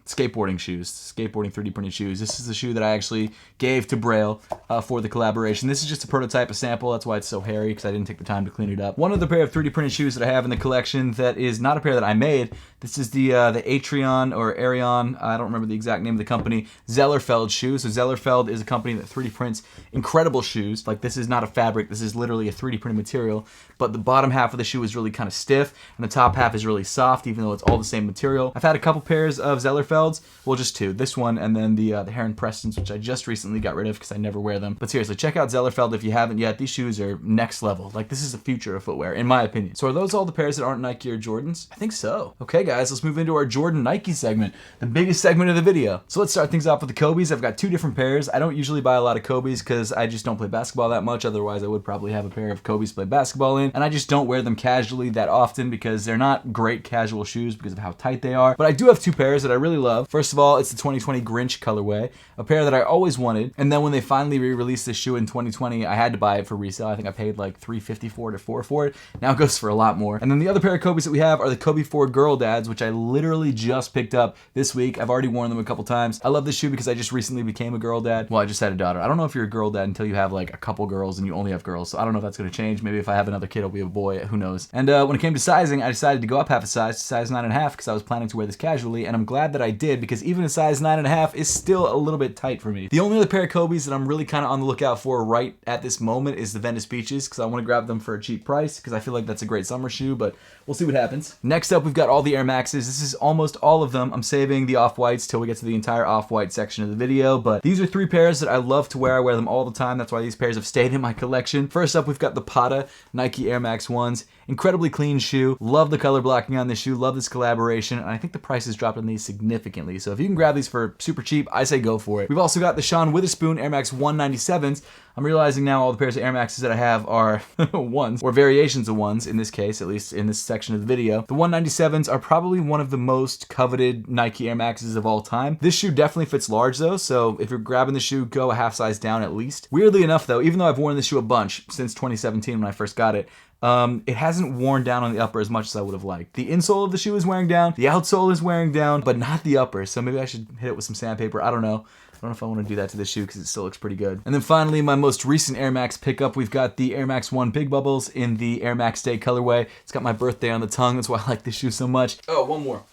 skateboarding shoes, skateboarding 3D printed shoes. This is the shoe that I actually gave to Braille for the collaboration. This is just a prototype, a sample. That's why it's so hairy, because I didn't take the time to clean it up. One other pair of 3D printed shoes that I have in the collection that is not a pair that I made. This is the Atrion or Arion, I don't remember the exact name of the company, Zellerfeld shoe. So Zellerfeld is a company that 3D prints incredible shoes. Like, this is not a fabric, this is literally a 3D printed material, but the bottom half of the shoe is really kind of stiff, and the top half is really soft, even though it's all the same material. I've had a couple pairs of Zellerfelds, well, just two. This one and then the Heron Prestons, which I just recently got rid of because I never wear them. But seriously, check out Zellerfeld if you haven't yet. These shoes are next level. Like, this is the future of footwear, in my opinion. So are those all the pairs that aren't Nike or Jordans? I think so. Okay, guys, let's move into our Jordan Nike segment, the biggest segment of the video. So let's start things off with the Kobe's. I've got two different pairs. I don't usually buy a lot of Kobe's because I just don't play basketball that much. Otherwise, I would probably have a pair of Kobe's to play basketball in. And I just don't wear them casually that often because they're not great casual shoes because of how tight they are. But I do have two pairs that I really love. First of all, it's the 2020 Grinch colorway, a pair that I always wanted. And then when they finally re-released this shoe in 2020, I had to buy it for resale. I think I paid like $3.54 to $4 for it. Now it goes for a lot more. And then the other pair of Kobe's that we have are the Kobe 4 Girl Dads, which I literally just picked up this week. I've already worn them a couple times. I love this shoe because I just recently became a girl dad. Well, I just had a daughter. I don't know if you're a girl dad until you have like a couple girls and you only have girls. So I don't know if that's going to change. Maybe if I have another kid, it'll be a boy. Who knows? And when it came to sizing, I decided to go up half a size to size 9.5 because I was planning to wear this casually. And I'm glad that I did, because even a size 9.5 is still a little bit tight for me. The only other pair of Kobe's that I'm really kind of on the lookout for right at this moment is the Venice Beaches, because I want to grab them for a cheap price, because I feel like that's a great summer shoe, but we'll see what happens. Next up, we've got all the Air Maxes. This is almost all of them. I'm saving the Off-Whites till we get to the entire Off-White section of the video, but these are 3 pairs that I love to wear. I wear them all the time. That's why these pairs have stayed in my collection. First up, we've got the Pata Nike Air Max 1s. Incredibly clean shoe. Love the color blocking on this shoe. Love this collaboration. And I think the price has dropped on these significantly. So if you can grab these for super cheap, I say go for it. We've also got the Sean Witherspoon Air Max 197s. I'm realizing now all the pairs of Air Maxes that I have are ones, or variations of ones in this case, at least in this section of the video. The 197s are probably one of the most coveted Nike Air Maxes of all time. This shoe definitely fits large though, so if you're grabbing the shoe, go a half size down at least. Weirdly enough though, even though I've worn this shoe a bunch since 2017 when I first got it, it hasn't worn down on the upper as much as I would have liked. The insole of the shoe is wearing down, the outsole is wearing down, but not the upper, so maybe I should hit it with some sandpaper. I don't know. I don't know if I want to do that to this shoe because it still looks pretty good. And then finally, my most recent Air Max pickup, we've got the Air Max 1 Big Bubbles in the Air Max Day colorway. It's got my birthday on the tongue. That's why I like this shoe so much. Oh, one more.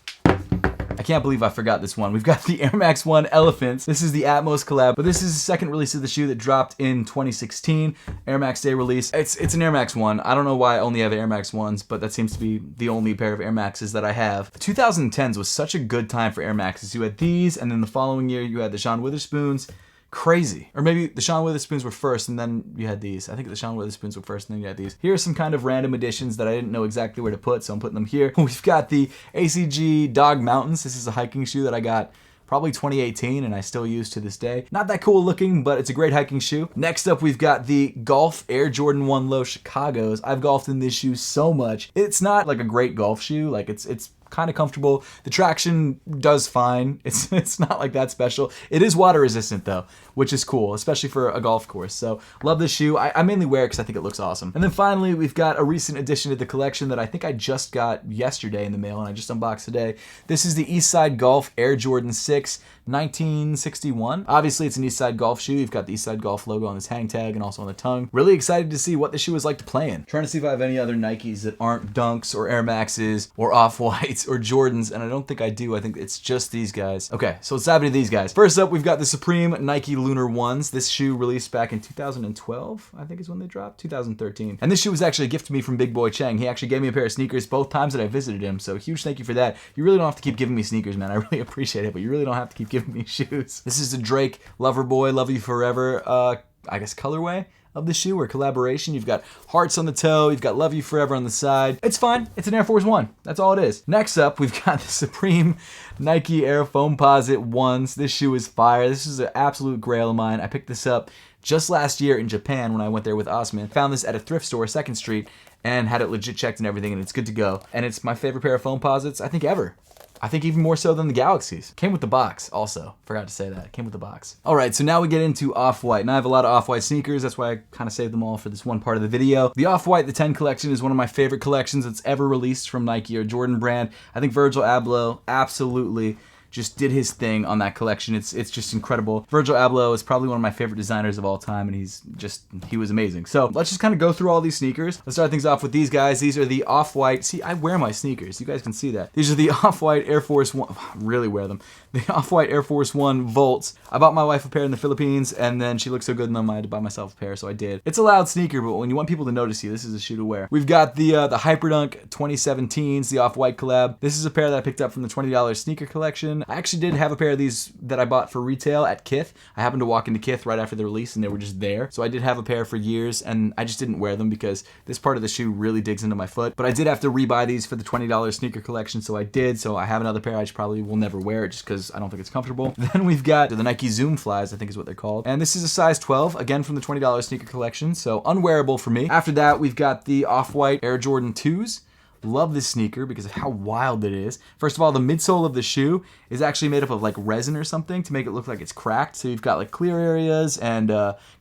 I can't believe I forgot this one. We've got the Air Max 1 Elephants. This is the Atmos collab, but this is the second release of the shoe that dropped in 2016. Air Max Day release. It's an Air Max 1. I don't know why I only have Air Max 1s, but that seems to be the only pair of Air Maxes that I have. The 2010s was such a good time for Air Maxes. You had these, and then the following year you had the Sean Witherspoons. Crazy. Or maybe the Sean Witherspoons were first and then you had these. I think the Sean Witherspoons were first and then you had these. Here are some kind of random additions that I didn't know exactly where to put, so I'm putting them here. We've got the ACG Dog Mountains. This is a hiking shoe that I got probably 2018 and I still use to this day. Not that cool looking, but it's a great hiking shoe. Next up, we've got the Golf Air Jordan 1 Low Chicagos. I've golfed in this shoe so much. It's not like a great golf shoe. Like it's kind of comfortable. The traction does fine. It's not like that special. It is water resistant though, which is cool, especially for a golf course. So love this shoe. I mainly wear it because I think it looks awesome. And then finally, we've got a recent addition to the collection that I think I just got yesterday in the mail and I just unboxed today. This is the Eastside Golf Air Jordan 6 1961. Obviously, it's an Eastside Golf shoe. You've got the Eastside Golf logo on this hang tag and also on the tongue. Really excited to see what the shoe is like to play in. Trying to see if I have any other Nikes that aren't Dunks or Air Maxes or Off-Whites or Jordans, and I don't think I do. I think it's just these guys. Okay, so let's dive into these guys. First up, we've got the Supreme Nike Lunar 1s. This shoe released back in 2012, I think is when they dropped, 2013. And this shoe was actually a gift to me from Big Boy Cheng. He actually gave me a pair of sneakers both times that I visited him, so huge thank you for that. You really don't have to keep giving me sneakers, man. I really appreciate it, but you really don't have to keep giving me shoes. This is the Drake Lover Boy, Love You Forever, I guess colorway of the shoe or collaboration. You've got hearts on the toe, you've got Love You Forever on the side. It's fine, it's an Air Force One. That's all it is. Next up, we've got the Supreme Nike Air Foamposite 1s. This shoe is fire. This is an absolute grail of mine. I picked this up just last year in Japan when I went there with Osman. Found this at a thrift store, 2nd Street, and had it legit checked and everything, and it's good to go. And it's my favorite pair of Foamposites, I think, ever. I think even more so than the Galaxies. Came with the box also. Forgot to say that. Came with the box. All right, so now we get into Off-White. And I have a lot of Off-White sneakers. That's why I kind of saved them all for this one part of the video. The Off-White, the 10 collection is one of my favorite collections that's ever released from Nike or Jordan brand. I think Virgil Abloh absolutely just did his thing on that collection. It's just incredible. Virgil Abloh is probably one of my favorite designers of all time, and he was amazing. So let's just kind of go through all these sneakers. Let's start things off with these guys. These are the Off-White. See, I wear my sneakers. You guys can see that. These are the Off-White Air Force One. I really wear them. The Off-White Air Force One Volts. I bought my wife a pair in the Philippines, and then she looked so good in them, I had to buy myself a pair, so I did. It's a loud sneaker, but when you want people to notice you, this is a shoe to wear. We've got the Hyperdunk 2017s, the Off-White collab. This is a pair that I picked up from the $20 sneaker collection. I actually did have a pair of these that I bought for retail at Kith. I happened to walk into Kith right after the release and they were just there. So I did have a pair for years and I just didn't wear them because this part of the shoe really digs into my foot. But I did have to rebuy these for the $20 sneaker collection, so I did. So I have another pair. I just probably will never wear it just because I don't think it's comfortable. Then we've got the Nike Zoom Flies, I think is what they're called. And this is a size 12, again from the $20 sneaker collection, so unwearable for me. After that, we've got the Off-White Air Jordan 2s. Love this sneaker because of how wild it is. First of all, the midsole of the shoe is actually made up of like resin or something to make it look like it's cracked. So you've got like clear areas and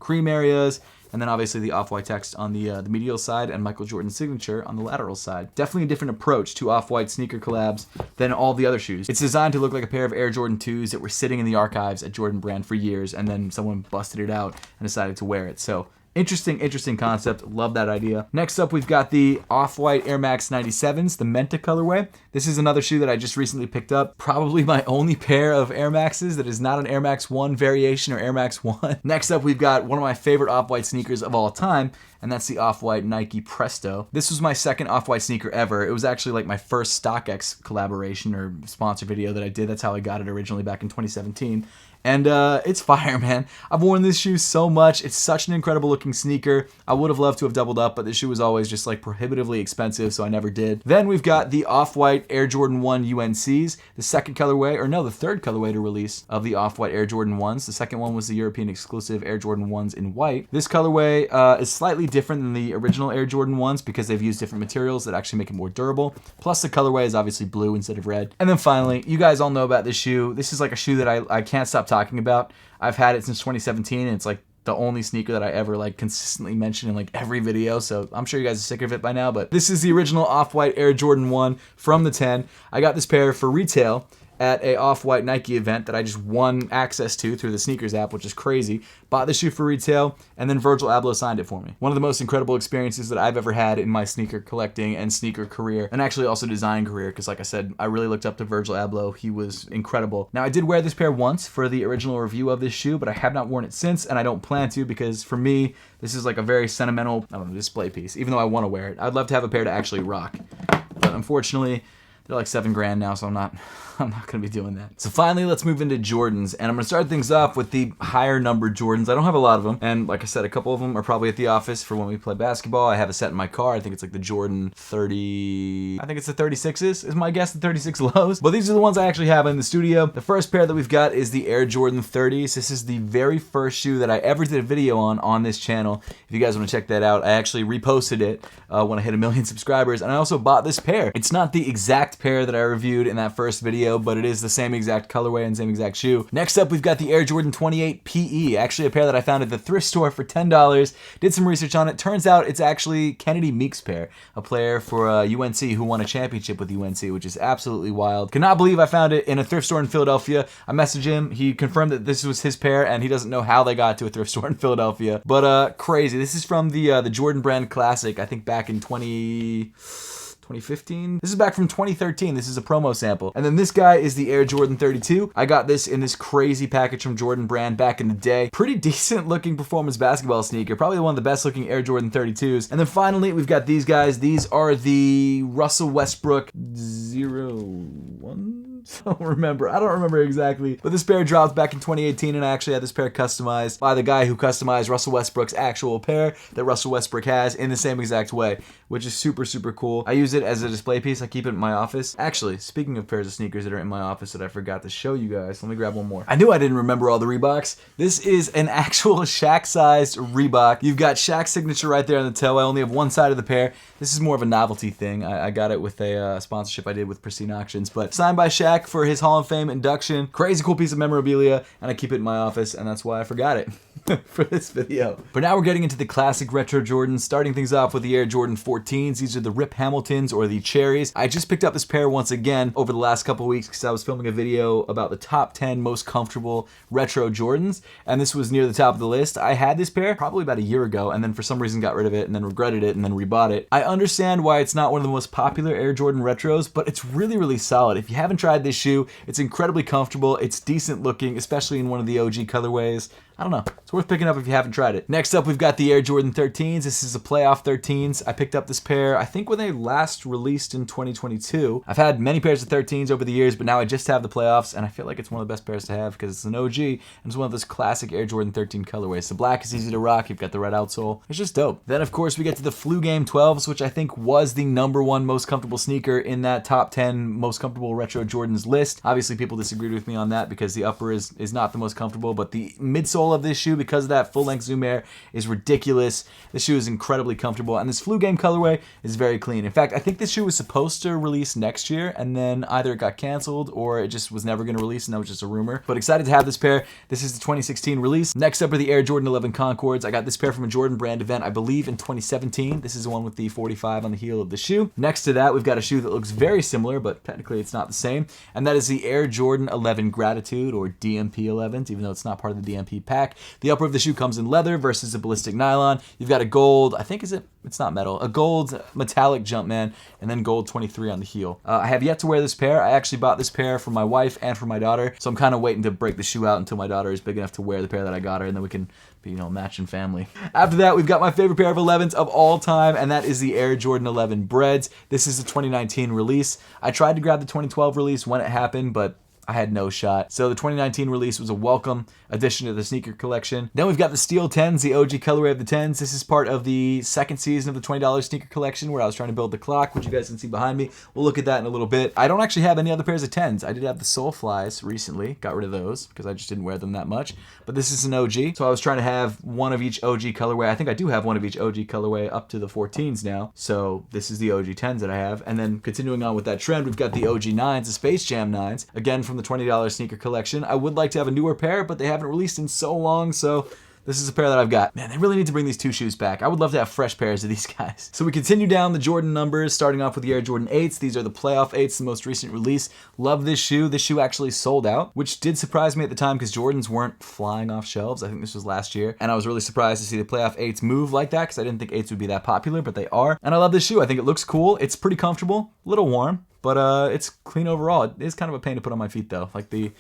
cream areas, and then obviously the Off-White text on the medial side and Michael Jordan's signature on the lateral side. Definitely a different approach to Off-White sneaker collabs than all the other shoes. It's designed to look like a pair of Air Jordan 2s that were sitting in the archives at Jordan Brand for years, and then someone busted it out and decided to wear it. So Interesting concept. Love that idea. Next up, we've got the Off-White Air Max 97s, the Menta colorway. This is another shoe that I just recently picked up. Probably my only pair of Air Maxes that is not an Air Max 1 variation or Air Max 1. Next up, we've got one of my favorite Off-White sneakers of all time, and that's the Off-White Nike Presto. This was my second Off-White sneaker ever. It was actually like my first StockX collaboration or sponsor video that I did. That's how I got it originally back in 2017. And it's fire, man. I've worn this shoe so much. It's such an incredible looking sneaker. I would have loved to have doubled up, but this shoe was always just like prohibitively expensive, so I never did. Then we've got the Off-White Air Jordan 1 UNCs, the second colorway, or no, the third colorway to release of the Off-White Air Jordan 1s. The second one was the European exclusive Air Jordan 1s in white. This colorway is slightly different than the original Air Jordan 1s because they've used different materials that actually make it more durable. Plus the colorway is obviously blue instead of red. And then finally, you guys all know about this shoe. This is like a shoe that I can't stop talking about. I've had it since 2017, and it's like the only sneaker that I ever like consistently mention in like every video, so I'm sure you guys are sick of it by now, but this is the original Off-White Air Jordan 1 from the 10. I got this pair for retail at a Off-White Nike event that I just won access to through the sneakers app, which is crazy. Bought the shoe for retail, and then Virgil Abloh signed it for me. One of the most incredible experiences that I've ever had in my sneaker collecting and sneaker career, and actually also design career, because like I said, I really looked up to Virgil Abloh. He was incredible. Now, I did wear this pair once for the original review of this shoe, but I have not worn it since, and I don't plan to, because for me, this is like a very sentimental, I don't know, display piece. Even though I want to wear it, I'd love to have a pair to actually rock. But unfortunately, they're like $7,000 now, so I'm not gonna be doing that. So finally, let's move into Jordans, and I'm gonna start things off with the higher numbered Jordans. I don't have a lot of them, and like I said, a couple of them are probably at the office for when we play basketball. I have a set in my car. I think it's like the Jordan 30, I think it's the 36s, is my guess, the 36 lows. But these are the ones I actually have in the studio. The first pair that we've got is the Air Jordan 30s. This is the very first shoe that I ever did a video on this channel. If you guys want to check that out, I actually reposted it when I hit 1 million subscribers, and I also bought this pair. It's not the exact pair that I reviewed in that first video, but it is the same exact colorway and same exact shoe. Next up, we've got the Air Jordan 28 PE, actually a pair that I found at the thrift store for $10. Did some research on it. Turns out it's actually Kennedy Meek's pair, a player for UNC who won a championship with UNC, which is absolutely wild. Cannot believe I found it in a thrift store in Philadelphia. I messaged him. He confirmed that this was his pair, and he doesn't know how they got to a thrift store in Philadelphia. But crazy. This is from the Jordan Brand Classic, I think back in 2015? This is back from 2013. This is a promo sample. And then this guy is the Air Jordan 32. I got this in this crazy package from Jordan Brand back in the day. Pretty decent looking performance basketball sneaker. Probably one of the best looking Air Jordan 32s. And then finally, we've got these guys. These are the Russell Westbrook 01? I don't remember exactly, but this pair dropped back in 2018, and I actually had this pair customized by the guy who customized Russell Westbrook's actual pair that Russell Westbrook has in the same exact way, which is super, super cool. I use it as a display piece. I keep it in my office. Actually, speaking of pairs of sneakers that are in my office that I forgot to show you guys, let me grab one more. I knew I didn't remember all the Reeboks. This is an actual Shaq-sized Reebok. You've got Shaq's signature right there on the toe. I only have one side of the pair. This is more of a novelty thing. I got it with a sponsorship I did with Pristine Auctions, but signed by Shaq for his Hall of Fame induction. Crazy cool piece of memorabilia, and I keep it in my office, and that's why I forgot it for this video. But now we're getting into the classic retro Jordans, starting things off with the Air Jordan 14s. These are the Rip Hamiltons, or the Cherries. I just picked up this pair once again over the last couple weeks because I was filming a video about the top 10 most comfortable retro Jordans, and this was near the top of the list. I had this pair probably about a year ago, and then for some reason got rid of it, and then regretted it, and then rebought it. I understand why it's not one of the most popular Air Jordan retros, but it's really, really solid. If you haven't tried this shoe, it's incredibly comfortable. It's decent looking, especially in one of the OG colorways. I don't know. It's worth picking up if you haven't tried it. Next up, we've got the Air Jordan 13s. This is a playoff 13s. I picked up this pair, I think when they last released in 2022. I've had many pairs of 13s over the years, but now I just have the playoffs, and I feel like it's one of the best pairs to have because it's an OG, and it's one of those classic Air Jordan 13 colorways. The black is easy to rock. You've got the red outsole. It's just dope. Then, of course, we get to the Flu Game 12s, which I think was the #1 most comfortable sneaker in that top 10 most comfortable retro Jordans list. Obviously, people disagreed with me on that because the upper is not the most comfortable, but the midsole of this shoe, because of that full-length Zoom Air, is ridiculous. This shoe is incredibly comfortable, and this Flu Game colorway is very clean. In fact, I think this shoe was supposed to release next year, and then either it got canceled or it just was never going to release, and that was just a rumor. But excited to have this pair. This is the 2016 release. Next up are the Air Jordan 11 Concords. I got this pair from a Jordan Brand event, I believe, in 2017. This is the one with the 45 on the heel of the shoe. Next to that, we've got a shoe that looks very similar, but technically it's not the same, and that is the Air Jordan 11 Gratitude, or DMP 11s, even though it's not part of the DMP pack. pack. The upper of the shoe comes in leather versus a ballistic nylon. You've got a gold, I think it's not metal, a gold metallic Jumpman, and then gold 23 on the heel. I have yet to wear this pair. I actually bought this pair for my wife and for my daughter, so I'm kind of waiting to break the shoe out until my daughter is big enough to wear the pair that I got her, and then we can be, matching family. After that, we've got my favorite pair of 11s of all time, and that is the Air Jordan 11 Breads. This is the 2019 release. I tried to grab the 2012 release when it happened, but I had no shot. So the 2019 release was a welcome addition to the sneaker collection. Then we've got the Steel 10s, the OG colorway of the 10s. This is part of the second season of the $20 sneaker collection where I was trying to build the clock, which you guys can see behind me. We'll look at that in a little bit. I don't actually have any other pairs of 10s. I did have the Soulflies recently. Got rid of those because I just didn't wear them that much. But this is an OG. So I was trying to have one of each OG colorway. I think I do have one of each OG colorway up to the 14s now. So this is the OG 10s that I have. And then continuing on with that trend, we've got the OG 9s, the Space Jam 9s. Again, from the $20 sneaker collection. I would like to have a newer pair, but they haven't released in so long, so this is a pair that I've got. Man, they really need to bring these two shoes back. I would love to have fresh pairs of these guys. So we continue down the Jordan numbers, starting off with the Air Jordan 8s. These are the Playoff 8s, the most recent release. Love this shoe. This shoe actually sold out, which did surprise me at the time because Jordans weren't flying off shelves. I think this was last year, and I was really surprised to see the Playoff 8s move like that because I didn't think 8s would be that popular, but they are. And I love this shoe. I think it looks cool. It's pretty comfortable, a little warm, but it's clean overall. It is kind of a pain to put on my feet though. Like the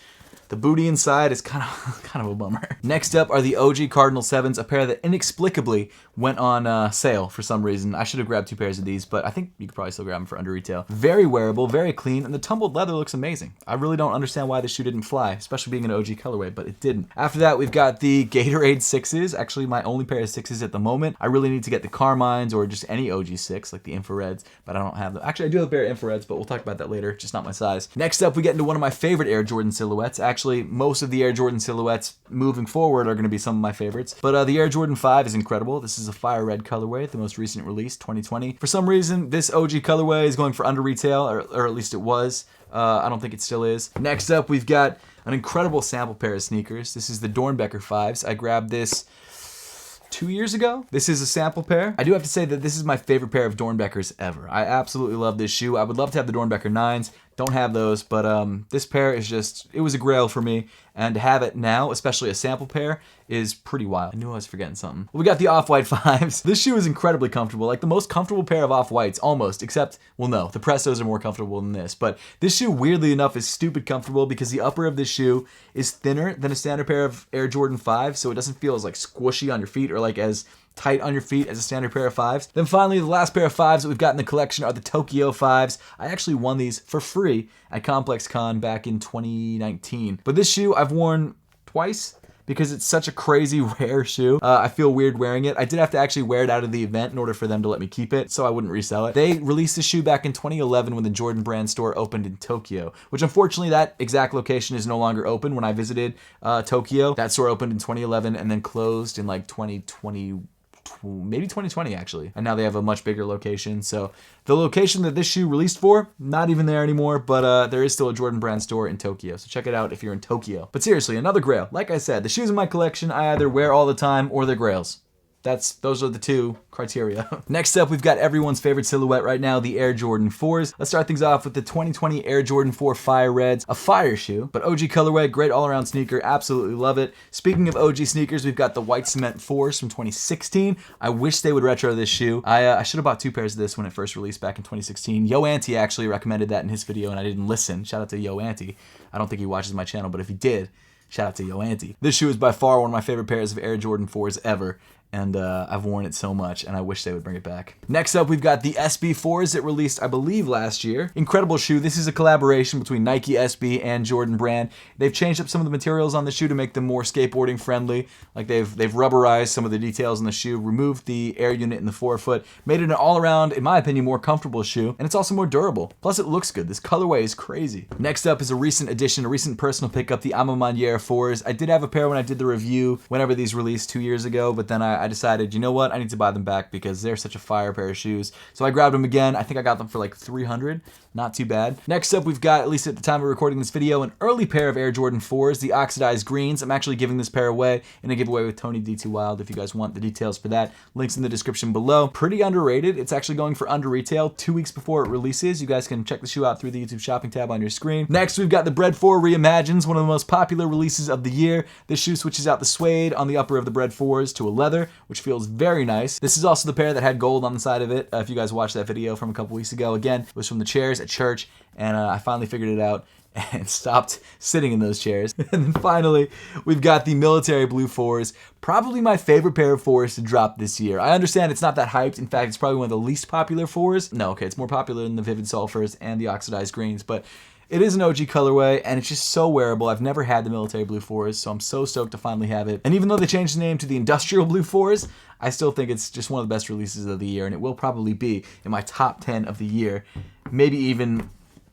booty inside is kind of a bummer. Next up are the OG Cardinal 7s, a pair that inexplicably went on sale for some reason. I should have grabbed two pairs of these, but I think you could probably still grab them for under retail. Very wearable, very clean, and the tumbled leather looks amazing. I really don't understand why this shoe didn't fly, especially being an OG colorway, but it didn't. After that, we've got the Gatorade 6s, actually my only pair of 6s at the moment. I really need to get the Carmines or just any OG 6, like the infrareds, but I don't have them. Actually, I do have a pair of infrareds, but we'll talk about that later, just not my size. Next up, we get into one of my favorite Air Jordan silhouettes. Actually, most of the Air Jordan silhouettes moving forward are going to be some of my favorites. But the Air Jordan 5 is incredible. This is a fire red colorway, the most recent release, 2020. For some reason, this OG colorway is going for under retail, or at least it was. I don't think it still is. Next up, we've got an incredible sample pair of sneakers. This is the Dornbecker 5s. I grabbed this 2 years ago. This is a sample pair. I do have to say that this is my favorite pair of Dornbeckers ever. I absolutely love this shoe. I would love to have the Dornbecker 9s. Don't have those, but this pair is just, it was a grail for me, and to have it now, especially a sample pair, is pretty wild. I knew I was forgetting something. We got the Off-White 5s. This shoe is incredibly comfortable, like the most comfortable pair of Off-Whites, almost, except, well no, the Prestos are more comfortable than this, but this shoe, weirdly enough, is stupid comfortable because the upper of this shoe is thinner than a standard pair of Air Jordan 5, so it doesn't feel as like squishy on your feet or like as tight on your feet as a standard pair of 5s. Then finally, the last pair of 5s that we've got in the collection are the Tokyo 5s. I actually won these for free at Complex Con back in 2019. But this shoe I've worn twice because it's such a crazy rare shoe. I feel weird wearing it. I did have to actually wear it out of the event in order for them to let me keep it, so I wouldn't resell it. They released the shoe back in 2011 when the Jordan brand store opened in Tokyo, which unfortunately that exact location is no longer open. When I visited Tokyo, that store opened in 2011 and then closed in like 2020, maybe 2020 actually, and now they have a much bigger location. So the location that this shoe released for, not even there anymore, but there is still a Jordan brand store in Tokyo, so check it out if you're in Tokyo. But seriously, another grail. Like I said, the shoes in my collection I either wear all the time or they're grails. Those are the two criteria. Next up, we've got everyone's favorite silhouette right now, the Air Jordan 4s. Let's start things off with the 2020 Air Jordan 4 Fire Reds, a fire shoe, but OG colorway, great all-around sneaker, absolutely love it. Speaking of OG sneakers, we've got the White Cement 4s from 2016. I wish they would retro this shoe. I should have bought two pairs of this when it first released back in 2016. Yo Auntie actually recommended that in his video and I didn't listen. Shout out to Yo Auntie. I don't think he watches my channel, but if he did, shout out to Yo Auntie. This shoe is by far one of my favorite pairs of Air Jordan 4s ever, and I've worn it so much, and I wish they would bring it back. Next up, we've got the SB4s that released, I believe, last year. Incredible shoe. This is a collaboration between Nike SB and Jordan brand. They've changed up some of the materials on the shoe to make them more skateboarding friendly. Like they've rubberized some of the details in the shoe, removed the air unit in the forefoot, made it an all-around, in my opinion, more comfortable shoe, and it's also more durable. Plus, it looks good. This colorway is crazy. Next up is a recent addition, a recent personal pickup, the Ama Maniere 4s. I did have a pair when I did the review whenever these released 2 years ago, but then I I decided, you know what, I need to buy them back because they're such a fire pair of shoes. So I grabbed them again. I think I got them for like $300. Not too bad. Next up, we've got, at least at the time of recording this video, an early pair of Air Jordan 4s, the oxidized greens. I'm actually giving this pair away in a giveaway with Tony D2 Wild. If you guys want the details for that, links in the description below. Pretty underrated. It's actually going for under retail 2 weeks before it releases. You guys can check the shoe out through the YouTube shopping tab on your screen. Next, we've got the Bread 4 Reimagines, one of the most popular releases of the year. This shoe switches out the suede on the upper of the Bread 4s to a leather, which feels very nice. This is also the pair that had gold on the side of it. If you guys watched that video from a couple weeks ago, again, it was from the chairs at church, and I finally figured it out and stopped sitting in those chairs. And then finally, we've got the military blue 4s, probably my favorite pair of 4s to drop this year. I understand it's not that hyped. In fact, it's probably one of the least popular 4s. No, okay, it's more popular than the Vivid Sulfurs and the oxidized greens, but it is an OG colorway, and it's just so wearable. I've never had the military blue 4s, so I'm so stoked to finally have it. And even though they changed the name to the industrial blue 4s, I still think it's just one of the best releases of the year, and it will probably be in my top 10 of the year, maybe even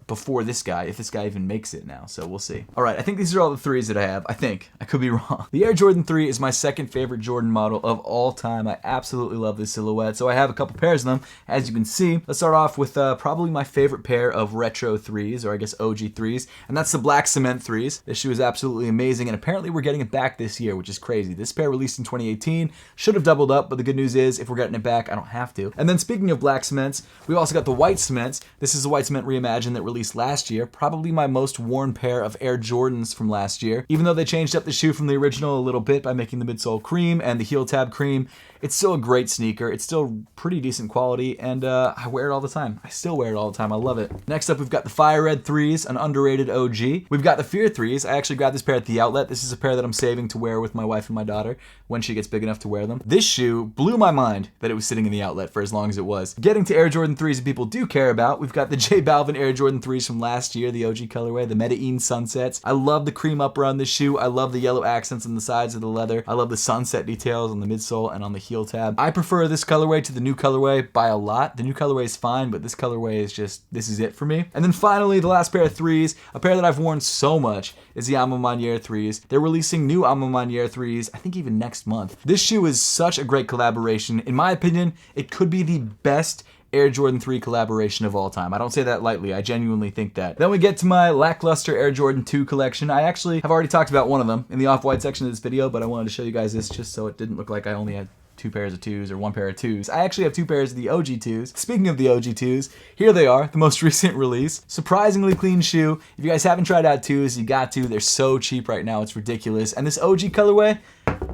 before this guy, if this guy even makes it now, so we'll see. All right, I think these are all the 3s that I have. I think. I could be wrong. The Air Jordan 3 is my second favorite Jordan model of all time. I absolutely love this silhouette, so I have a couple pairs of them, as you can see. Let's start off with probably my favorite pair of retro 3s, or I guess OG 3s, and that's the black cement 3s. This shoe is absolutely amazing, and apparently we're getting it back this year, which is crazy. This pair released in 2018, should have doubled up, but the good news is, if we're getting it back, I don't have to. And then speaking of black cements, we've also got the white cements. This is the white cement Reimagine that released last year, probably my most worn pair of Air Jordans from last year. Even though they changed up the shoe from the original a little bit by making the midsole cream and the heel tab cream, it's still a great sneaker. It's still pretty decent quality, and I wear it all the time. I still wear it all the time. I love it. Next up, we've got the Fire Red 3s, an underrated OG. We've got the Fear 3s. I actually grabbed this pair at the outlet. This is a pair that I'm saving to wear with my wife and my daughter when she gets big enough to wear them. This shoe blew my mind that it was sitting in the outlet for as long as it was. Getting to Air Jordan 3s that people do care about, we've got the J Balvin Air Jordan 3s from last year, the OG colorway, the Medellin Sunsets. I love the cream upper on this shoe. I love the yellow accents on the sides of the leather. I love the sunset details on the midsole and on the heel tab. I prefer this colorway to the new colorway by a lot. The new colorway is fine, but this colorway is just, this is it for me. And then finally, the last pair of 3s, a pair that I've worn so much, is the Alma Maniere 3s. They're releasing new Alma Maniere 3s, I think even next month. This shoe is such a great collaboration. In my opinion, it could be the best Air Jordan 3 collaboration of all time. I don't say that lightly. I genuinely think that. Then we get to my lackluster Air Jordan 2 collection. I actually have already talked about one of them in the off-white section of this video, but I wanted to show you guys this just so it didn't look like I only had 2 pairs of 2s or 1 pair of 2s. I actually have 2 pairs of the OG 2s. Speaking of the OG 2s, here they are, the most recent release. Surprisingly clean shoe. If you guys haven't tried out 2s, you got to. They're so cheap right now, it's ridiculous. And this OG colorway,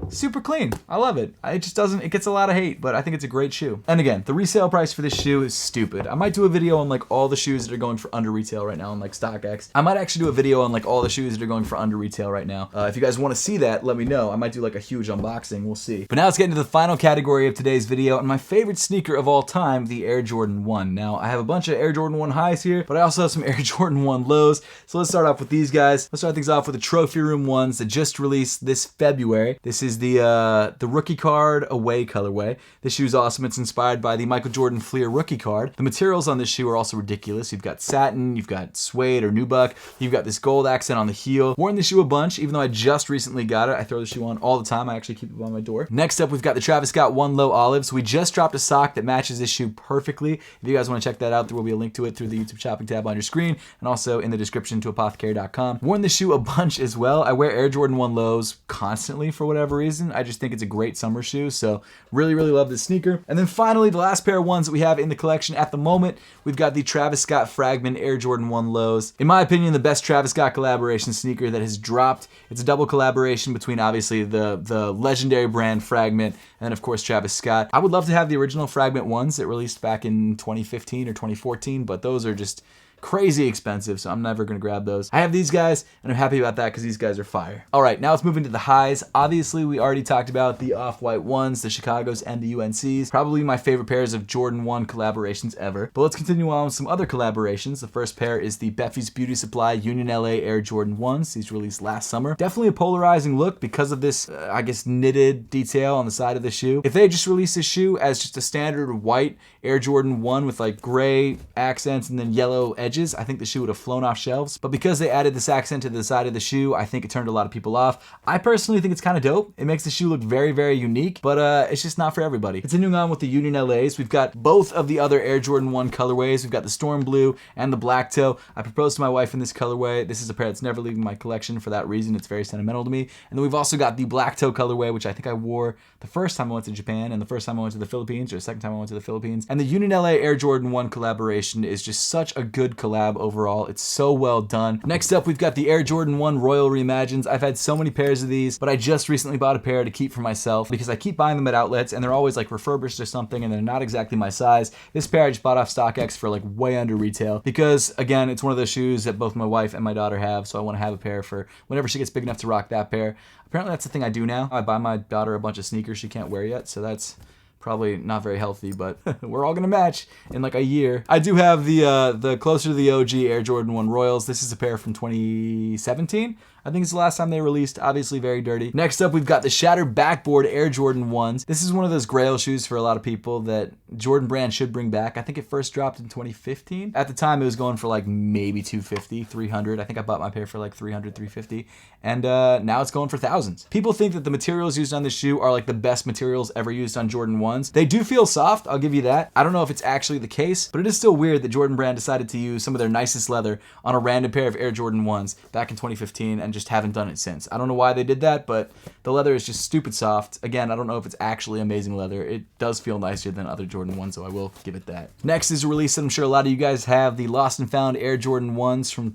super clean. I love it. It just doesn't, it gets a lot of hate, but I think it's a great shoe. And again, the resale price for this shoe is stupid. I might do a video on like all the shoes that are going for under retail right now on like StockX. I might actually do a video on like all the shoes that are going for under retail right now. If you guys want to see that, let me know. I might do like a huge unboxing, we'll see. But now let's get into the final category of today's video and my favorite sneaker of all time, the Air Jordan 1. Now, I have a bunch of Air Jordan 1 highs here, but I also have some Air Jordan 1 lows. So let's start off with these guys. Let's start things off with the Trophy Room ones that just released this February. This is the rookie card away colorway. This shoe is awesome. It's inspired by the Michael Jordan Fleer rookie card. The materials on this shoe are also ridiculous. You've got satin, you've got suede or nubuck, you've got this gold accent on the heel. Worn this shoe a bunch, even though I just recently got it. I throw the shoe on all the time. I actually keep it by my door. Next up, we've got the Travis Scott 1 Low Olives. We just dropped a sock that matches this shoe perfectly. If you guys want to check that out, there will be a link to it through the YouTube shopping tab on your screen and also in the description to apothecary.com. Worn this shoe a bunch as well. I wear Air Jordan 1 Lows constantly for whatever reason. I just think it's a great summer shoe, so really love this sneaker. And then finally, the last pair of ones that we have in the collection at the moment, we've got the Travis Scott Fragment Air Jordan 1 Lows. In my opinion, the best Travis Scott collaboration sneaker that has dropped. It's a double collaboration between obviously the legendary brand Fragment and of course Travis Scott. I would love to have the original Fragment ones that released back in 2015 or 2014, but those are just crazy expensive, so I'm never gonna grab those. I have these guys, and I'm happy about that because these guys are fire. All right, now let's move into the highs. Obviously, we already talked about the off-white ones, the Chicagos and the UNCs. Probably my favorite pairs of Jordan 1 collaborations ever. But let's continue on with some other collaborations. The first pair is the Beffy's Beauty Supply Union LA Air Jordan 1s. These released last summer. Definitely a polarizing look because of this, I guess, knitted detail on the side of the shoe. If they just released this shoe as just a standard white Air Jordan 1 with like gray accents and then yellow edges, I think the shoe would have flown off shelves. But because they added this accent to the side of the shoe, I think it turned a lot of people off. I personally think it's kind of dope. It makes the shoe look very, very unique, but it's just not for everybody. Continuing on with the Union LAs, we've got both of the other Air Jordan 1 colorways. We've got the Storm Blue and the Black Toe. I proposed to my wife in this colorway. This is a pair that's never leaving my collection for that reason. It's very sentimental to me. And then we've also got the Black Toe colorway, which I think I wore the first time I went to Japan and the first time I went to the Philippines, or the second time I went to the Philippines. And the Union LA Air Jordan 1 collaboration is just such a good collab overall. It's so well done. Next up, we've got the Air Jordan 1 Royal Reimagines. I've had so many pairs of these, but I just recently bought a pair to keep for myself because I keep buying them at outlets and they're always like refurbished or something and they're not exactly my size. This pair I just bought off StockX for like way under retail because, again, it's one of those shoes that both my wife and my daughter have, so I want to have a pair for whenever she gets big enough to rock that pair. Apparently that's the thing I do now. I buy my daughter a bunch of sneakers she can't wear yet, so that's probably not very healthy, but we're all gonna match in like a year. I do have the closer to the OG Air Jordan 1 Royals. This is a pair from 2017. I think it's the last time they released, obviously very dirty. Next up, we've got the Shattered Backboard Air Jordan 1s. This is one of those grail shoes for a lot of people that Jordan Brand should bring back. I think it first dropped in 2015. At the time, it was going for like maybe $250, $300. I think I bought my pair for like $300, $350. And now it's going for thousands. People think that the materials used on this shoe are like the best materials ever used on Jordan 1s. They do feel soft, I'll give you that. I don't know if it's actually the case, but it is still weird that Jordan Brand decided to use some of their nicest leather on a random pair of Air Jordan 1s back in 2015 and just haven't done it since. I don't know why they did that, but the leather is just stupid soft. Again, I don't know if it's actually amazing leather. It does feel nicer than other Jordan 1s, so I will give it that. Next is a release that I'm sure a lot of you guys have, the Lost and Found Air Jordan 1s from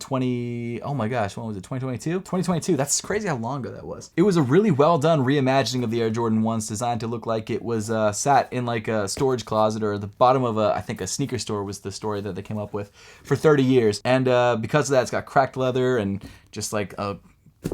oh my gosh, when was it, 2022? 2022, that's crazy how long ago that was. It was a really well done reimagining of the Air Jordan 1s designed to look like it was sat in like a storage closet or the bottom of I think a sneaker store was the story that they came up with for 30 years. And because of that, it's got cracked leather and just like a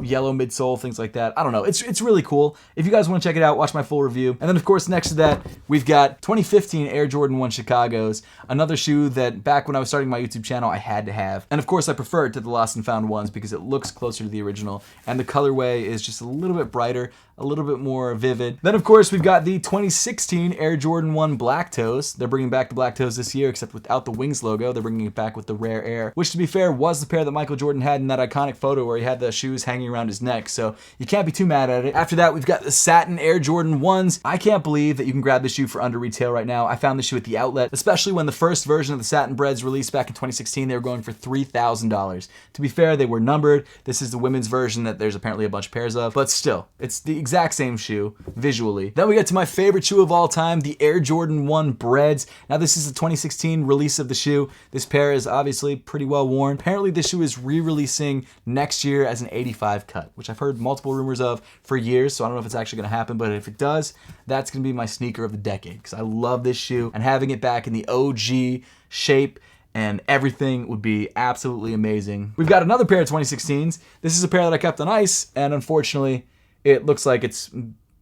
yellow midsole, things like that. I don't know. It's really cool. If you guys want to check it out, watch my full review. And then, of course, next to that, we've got 2015 Air Jordan 1 Chicagos, another shoe that back when I was starting my YouTube channel, I had to have. And, of course, I prefer it to the Lost and Found ones because it looks closer to the original, and the colorway is just a little bit brighter, a little bit more vivid. Then, of course, we've got the 2016 Air Jordan 1 Black Toes. They're bringing back the Black Toes this year, except without the Wings logo. They're bringing it back with the Rare Air, which, to be fair, was the pair that Michael Jordan had in that iconic photo where he had the shoes hanging around his neck, so you can't be too mad at it. After that, we've got the Satin Air Jordan 1s. I can't believe that you can grab this shoe for under retail right now. I found this shoe at the outlet, especially when the first version of the Satin Breads released back in 2016. They were going for $3,000. To be fair, they were numbered. This is the women's version that there's apparently a bunch of pairs of, but still, it's the exact same shoe visually. Then we get to my favorite shoe of all time, the Air Jordan 1 Breads. Now, this is the 2016 release of the shoe. This pair is obviously pretty well worn. Apparently, this shoe is re-releasing next year as an 85 cut, which I've heard multiple rumors of for years, so I don't know if it's actually going to happen, but if it does, that's going to be my sneaker of the decade because I love this shoe, and having it back in the OG shape and everything would be absolutely amazing. We've got another pair of 2016s. This is a pair that I kept on ice, and unfortunately, it looks like it's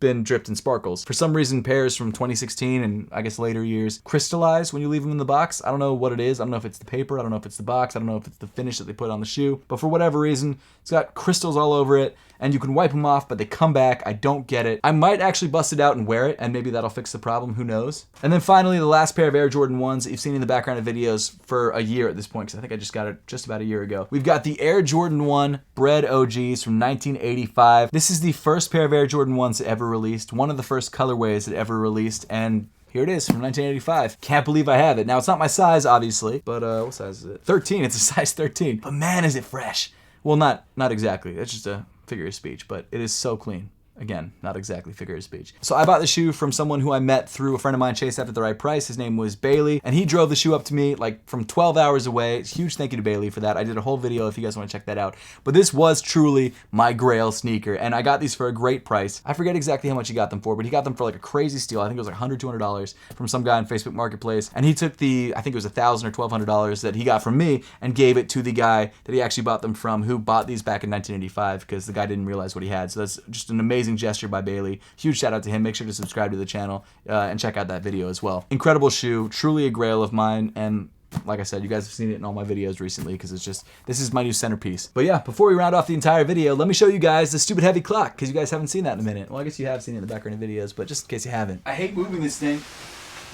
been dripped in sparkles. For some reason, pairs from 2016 and I guess later years crystallize when you leave them in the box. I don't know what it is. I don't know if it's the paper. I don't know if it's the box. I don't know if it's the finish that they put on the shoe. But for whatever reason, it's got crystals all over it and you can wipe them off, but they come back. I don't get it. I might actually bust it out and wear it and maybe that'll fix the problem. Who knows? And then finally, the last pair of Air Jordan 1s that you've seen in the background of videos for a year at this point, because I think I just got it just about a year ago. We've got the Air Jordan 1 Bread OGs from 1985. This is the first pair of Air Jordan 1s ever released, one of the first colorways that ever released, and here it is from 1985. Can't believe I have it. Now, it's not my size, obviously, but what size is it? 13. It's a size 13. But man, is it fresh. Well, not exactly. That's just a figure of speech, but it is so clean. Again, not exactly figure of speech. So I bought the shoe from someone who I met through a friend of mine, Chase After the Right Price. His name was Bailey, and he drove the shoe up to me like from 12 hours away. Huge thank you to Bailey for that. I did a whole video if you guys want to check that out. But this was truly my grail sneaker, and I got these for a great price. I forget exactly how much he got them for, but he got them for like a crazy steal. I think it was like $100, $200 from some guy on Facebook Marketplace, and he took I think it was $1,000 or $1,200 that he got from me and gave it to the guy that he actually bought them from, who bought these back in 1985 because the guy didn't realize what he had. So that's just an amazing gesture by Bailey. Huge shout out to him. Make sure to subscribe to the channel and check out that video as well. Incredible shoe, truly a grail of mine, and like I said, you guys have seen it in all my videos recently because it's just, this is my new centerpiece. But yeah, before we round off the entire video, let me show you guys the stupid heavy clock because you guys haven't seen that in a minute. Well, I guess you have seen it in the background of videos, but just in case you haven't. I hate moving this thing.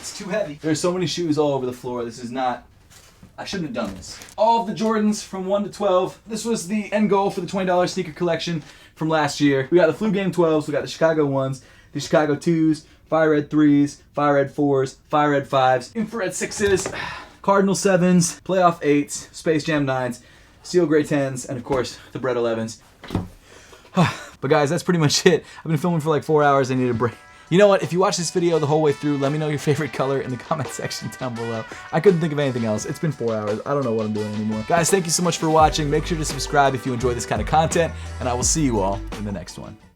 It's too heavy. There's so many shoes all over the floor. This is not I shouldn't have done this. All of the Jordans from 1 to 12. This was the end goal for the $20 sneaker collection from last year. We got the Flu Game 12s, we got the Chicago 1s, the Chicago 2s, Fire Red 3s, Fire Red 4s, Fire Red 5s, Infrared 6s, Cardinal 7s, Playoff 8s, Space Jam 9s, Steel Gray 10s, and of course the Bread 11s. But guys, that's pretty much it. I've been filming for like 4 hours. I need a break. You know what? If you watch this video the whole way through, let me know your favorite color in the comment section down below. I couldn't think of anything else. It's been 4 hours. I don't know what I'm doing anymore. Guys, thank you so much for watching. Make sure to subscribe if you enjoy this kind of content, and I will see you all in the next one.